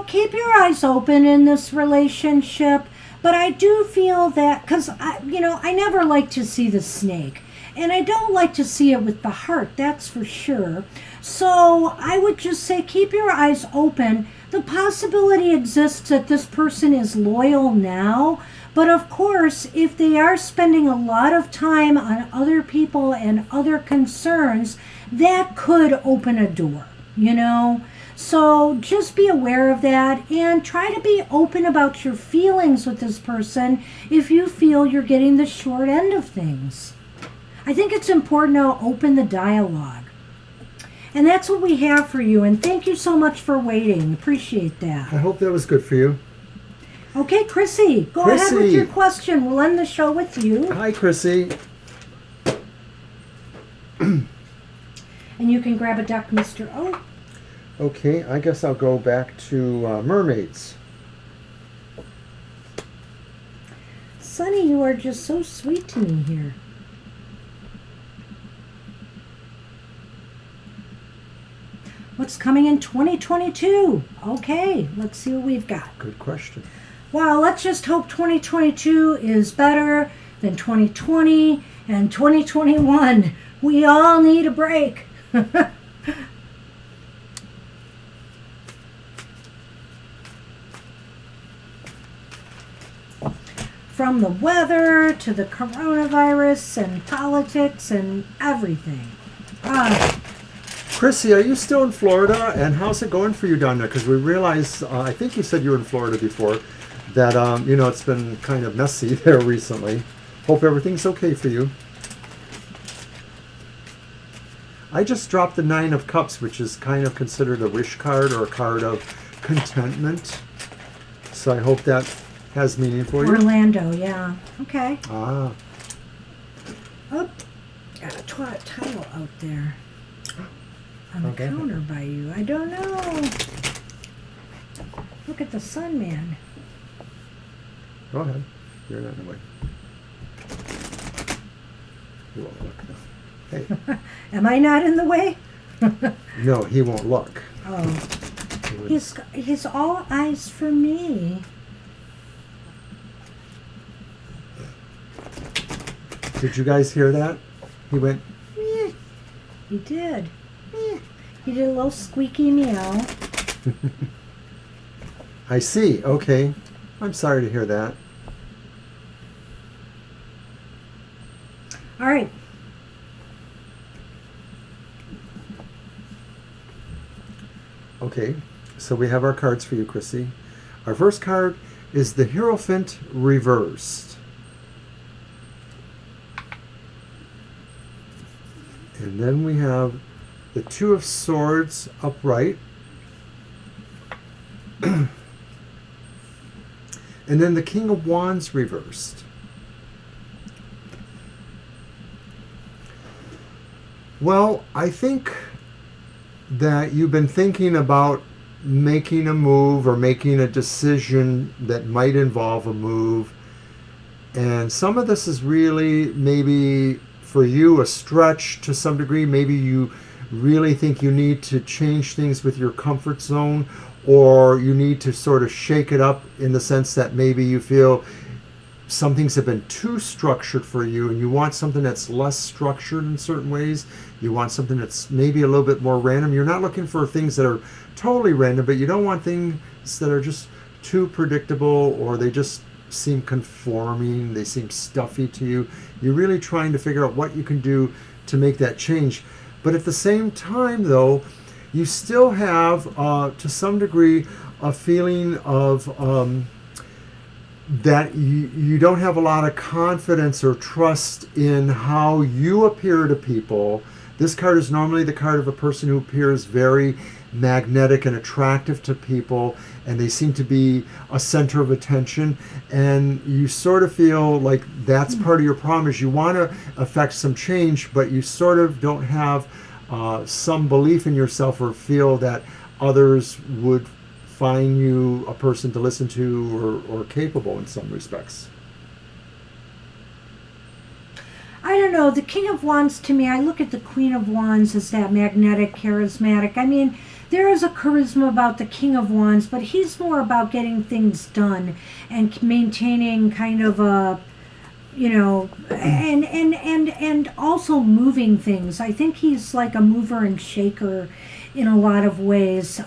Speaker 1: keep your eyes open in this relationship, but I do feel that, because, I never like to see the snake, and I don't like to see it with the heart, that's for sure. So I would just say keep your eyes open. The possibility exists that this person is loyal now, but of course, if they are spending a lot of time on other people and other concerns, that could open a door, So just be aware of that and try to be open about your feelings with this person if you feel you're getting the short end of things. I think it's important to open the dialogue. And that's what we have for you. And thank you so much for waiting. Appreciate that.
Speaker 2: I hope that was good for you.
Speaker 1: Okay, Chrissy, go ahead with your question. We'll end the show with you.
Speaker 2: Hi, Chrissy.
Speaker 1: And you can grab a deck, Mr. O.
Speaker 2: Okay, I guess I'll go back to mermaids.
Speaker 1: Sonny, you are just so sweet to me here. What's coming in 2022? Okay, let's see what we've got.
Speaker 2: Good question.
Speaker 1: Well, let's just hope 2022 is better than 2020 and 2021. We all need a break. From the weather to the coronavirus and politics and everything.
Speaker 2: Chrissy, are you still in Florida? And how's it going for you down there? Because we realized, I think you said you were in Florida before, that, it's been kind of messy there recently. Hope everything's okay for you. I just dropped the 9 of Cups, which is kind of considered a wish card or a card of contentment. So I hope that has meaning for you.
Speaker 1: Orlando, yeah. Okay.
Speaker 2: Ah.
Speaker 1: Oh, got a title out there. On the counter by you. I don't know. Look at the sun, man.
Speaker 2: Go ahead. You're not in the way. You won't look, though. Hey.
Speaker 1: Am I not in the way?
Speaker 2: No, he won't look.
Speaker 1: Oh. He's all eyes for me.
Speaker 2: Did you guys hear that? He went,
Speaker 1: Meh. He did. Meh. He did a little squeaky meow.
Speaker 2: I see. Okay. I'm sorry to hear that.
Speaker 1: All right.
Speaker 2: Okay. So we have our cards for you, Chrissy. Our first card is the Hierophant reversed. And then we have the 2 of Swords upright. And then the King of Wands reversed. Well, I think that you've been thinking about making a move or making a decision that might involve a move. And some of this is really maybe for you a stretch to some degree. Maybe you really think you need to change things with your comfort zone, or you need to sort of shake it up in the sense that maybe you feel some things have been too structured for you and you want something that's less structured in certain ways. You want something that's maybe a little bit more random. You're not looking for things that are totally random, but you don't want things that are just too predictable, or they just seem conforming, they seem stuffy to you. You're really trying to figure out what you can do to make that change. But at the same time, though, you still have, to some degree, a feeling of that you don't have a lot of confidence or trust in how you appear to people. This card is normally the card of a person who appears very magnetic and attractive to people, and they seem to be a center of attention, and you sort of feel like that's part of your problem is you want to affect some change, but you sort of don't have some belief in yourself or feel that others would find you a person to listen to or capable in some respects.
Speaker 1: I don't know. The King of Wands, to me, I look at the Queen of Wands as that magnetic, charismatic. I mean, there is a charisma about the King of Wands, but he's more about getting things done and maintaining kind of a, you know, and also moving things. I think he's like a mover and shaker in a lot of ways.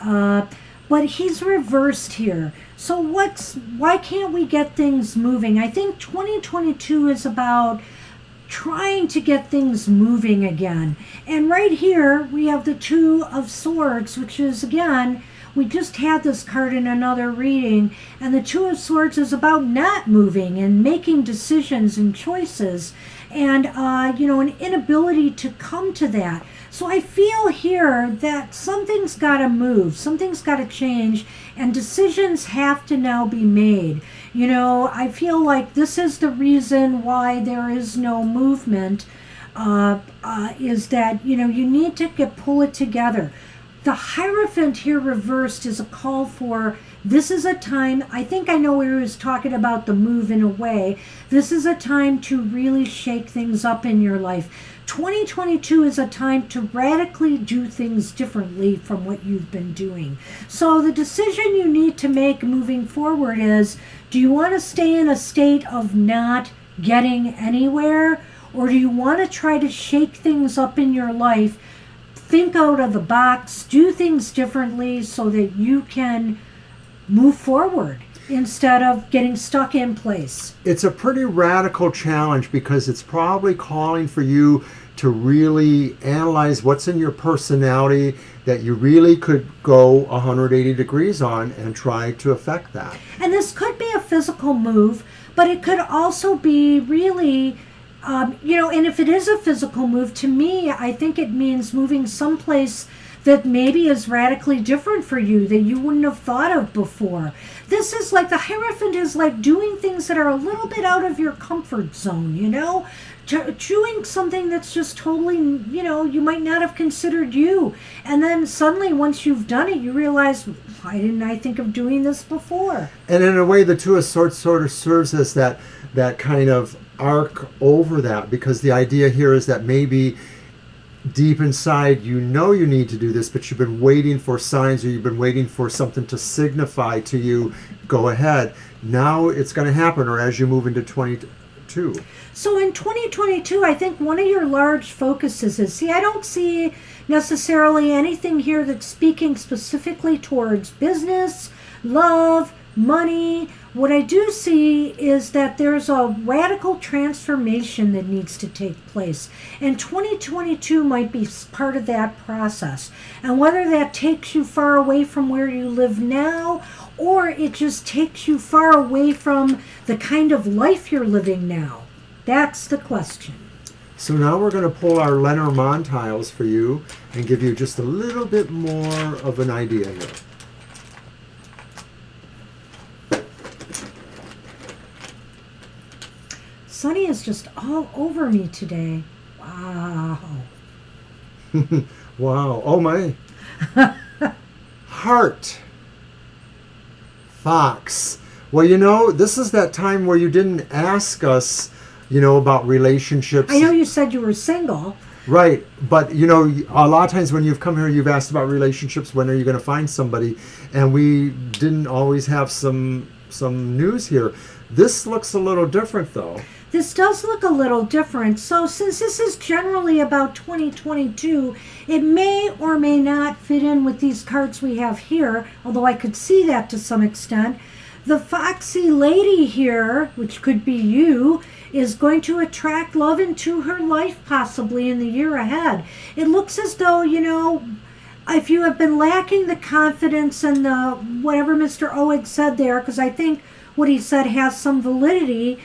Speaker 1: But he's reversed here. So why can't we get things moving? I think 2022 is about trying to get things moving again. And right here we have the Two of Swords, which is, again, we just had this card in another reading, and the Two of Swords is about not moving and making decisions and choices, and you know, an inability to come to that. So I feel here that something's got to move, something's got to change, and decisions have to now be made. You know, I feel like this is the reason why there is no movement, is that, you know, you need to pull it together. The Hierophant here reversed is a call for, this is a time, I think I know where he was talking about the move in a way. This is a time to really shake things up in your life. 2022 is a time to radically do things differently from what you've been doing. So the decision you need to make moving forward is, do you want to stay in a state of not getting anywhere? Or do you want to try to shake things up in your life, think out of the box, do things differently so that you can move forward instead of getting stuck in place?
Speaker 2: It's a pretty radical challenge because it's probably calling for you to really analyze what's in your personality that you really could go 180 degrees on and try to affect that.
Speaker 1: And this could be a physical move, but it could also be really, you know, and if it is a physical move, to me, I think it means moving someplace that maybe is radically different for you that you wouldn't have thought of before. This is like, the Hierophant is like doing things that are a little bit out of your comfort zone, you know? Doing something that's just totally, you know, you might not have considered you. And then suddenly, once you've done it, you realize, why didn't I think of doing this before?
Speaker 2: And in a way, the Two of Swords sort of serves as that kind of arc over that, because the idea here is that maybe deep inside you know you need to do this, but you've been waiting for signs, or you've been waiting for something to signify to you, go ahead. Now it's going to happen, or as you move into 22.
Speaker 1: So in 2022, I think one of your large focuses is, I don't see necessarily anything here that's speaking specifically towards business, love, money. What I do see is that there's a radical transformation that needs to take place. And 2022 might be part of that process. And whether that takes you far away from where you live now, or it just takes you far away from the kind of life you're living now. That's the question.
Speaker 2: So now we're going to pull our Lenormand tiles for you and give you just a little bit more of an idea here.
Speaker 1: Sunny is just all over me today. Wow.
Speaker 2: Wow. Oh my. Heart. Fox. Well, you know, this is that time where you didn't ask us, you know, about relationships.
Speaker 1: I know you said you were single.
Speaker 2: Right. But, you know, a lot of times when you've come here, you've asked about relationships. When are you going to find somebody? And we didn't always have some news here. This looks a little different, though.
Speaker 1: This does look a little different. So since this is generally about 2022, it may or may not fit in with these cards we have here, although I could see that to some extent. The foxy lady here, which could be you, is going to attract love into her life possibly in the year ahead. It looks as though, you know, if you have been lacking the confidence and the whatever Mr. O had said there, because I think what he said has some validity,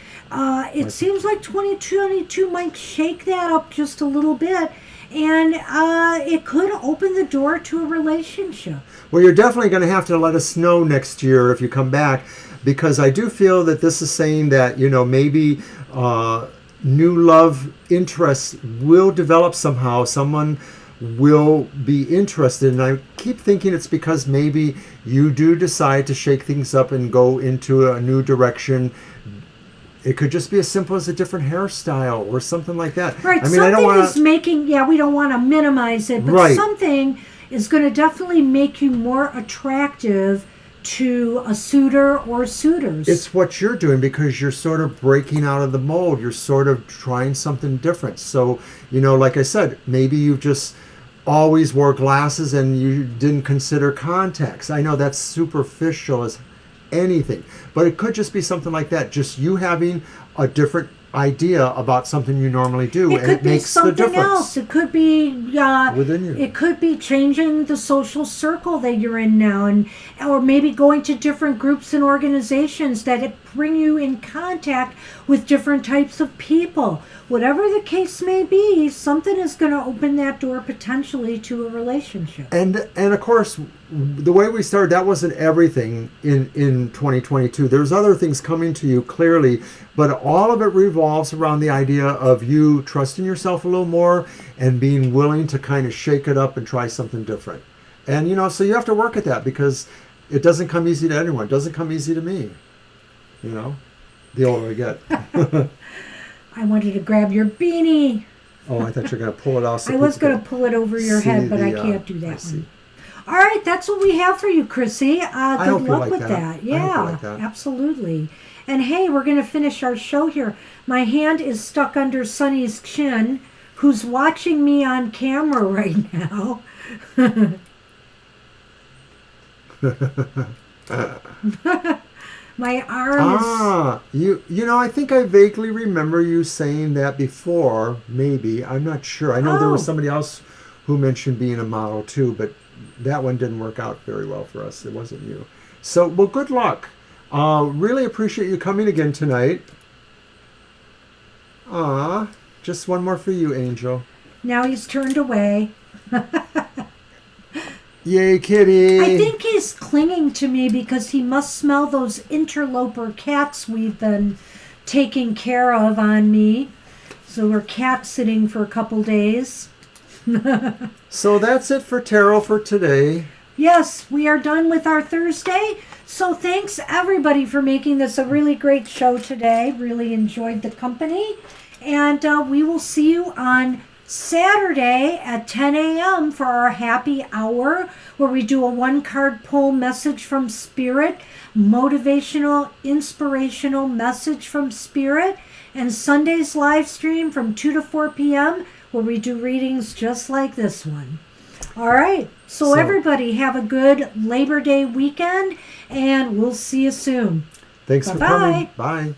Speaker 1: it seems like 2022 might shake that up just a little bit. And it could open the door to a relationship.
Speaker 2: Well, you're definitely going to have to let us know next year if you come back, because I do feel that this is saying that, maybe new love interests will develop somehow. Someone will be interested. And I keep thinking it's because maybe you do decide to shake things up and go into a new direction. It could just be as simple as a different hairstyle or something like that.
Speaker 1: Right.
Speaker 2: I mean, I don't want to...
Speaker 1: we don't want to minimize it, but
Speaker 2: right.
Speaker 1: Something is going to definitely make you more attractive to a suitor or suitors.
Speaker 2: It's what you're doing, because you're sort of breaking out of the mold. You're sort of trying something different. So, like I said, maybe you just always wore glasses and you didn't consider contacts. I know that's superficial as anything, but it could just be something like that. Just you having a different idea about something you normally do, and it makes the difference.
Speaker 1: Else. It could be
Speaker 2: within you.
Speaker 1: It could be changing the social circle that you're in now, or maybe going to different groups and organizations that bring you in contact with different types of people. Whatever the case may be, something is going to open that door potentially to a relationship.
Speaker 2: And of course, the way we started, that wasn't everything in 2022. There's other things coming to you clearly, but all of it revolves around the idea of you trusting yourself a little more and being willing to kind of shake it up and try something different. And so you have to work at that, because it doesn't come easy to anyone. It doesn't come easy to me. The older I get.
Speaker 1: I wanted to grab your beanie.
Speaker 2: Oh, I thought you were going to pull it off. So
Speaker 1: I was going to pull it over your head, but I can't do that one. All right, that's what we have for you, Chrissy. Good luck with that. Yeah, absolutely. And hey, we're going to finish our show here. My hand is stuck under Sunny's chin, who's watching me on camera right now. My arm is...
Speaker 2: I think I vaguely remember you saying that before, maybe. I'm not sure. I know there was somebody else who mentioned being a model too, but that one didn't work out very well for us. It wasn't you. So, well, good luck. Really appreciate you coming again tonight. Just one more for you, Angel.
Speaker 1: Now he's turned away.
Speaker 2: Yay, kitty.
Speaker 1: I think he's clinging to me because he must smell those interloper cats we've been taking care of on me. So we're cat sitting for a couple days.
Speaker 2: So that's it for tarot for today.
Speaker 1: Yes, we are done with our Thursday. So thanks everybody for making this a really great show today. Really enjoyed the company. And we will see you on Saturday at 10 a.m. for our happy hour, where we do a one-card pull message from Spirit, motivational, inspirational message from Spirit, and Sunday's live stream from 2 to 4 p.m. where we do readings just like this one. All right, so everybody have a good Labor Day weekend, and we'll see you soon.
Speaker 2: Thanks for coming. Bye.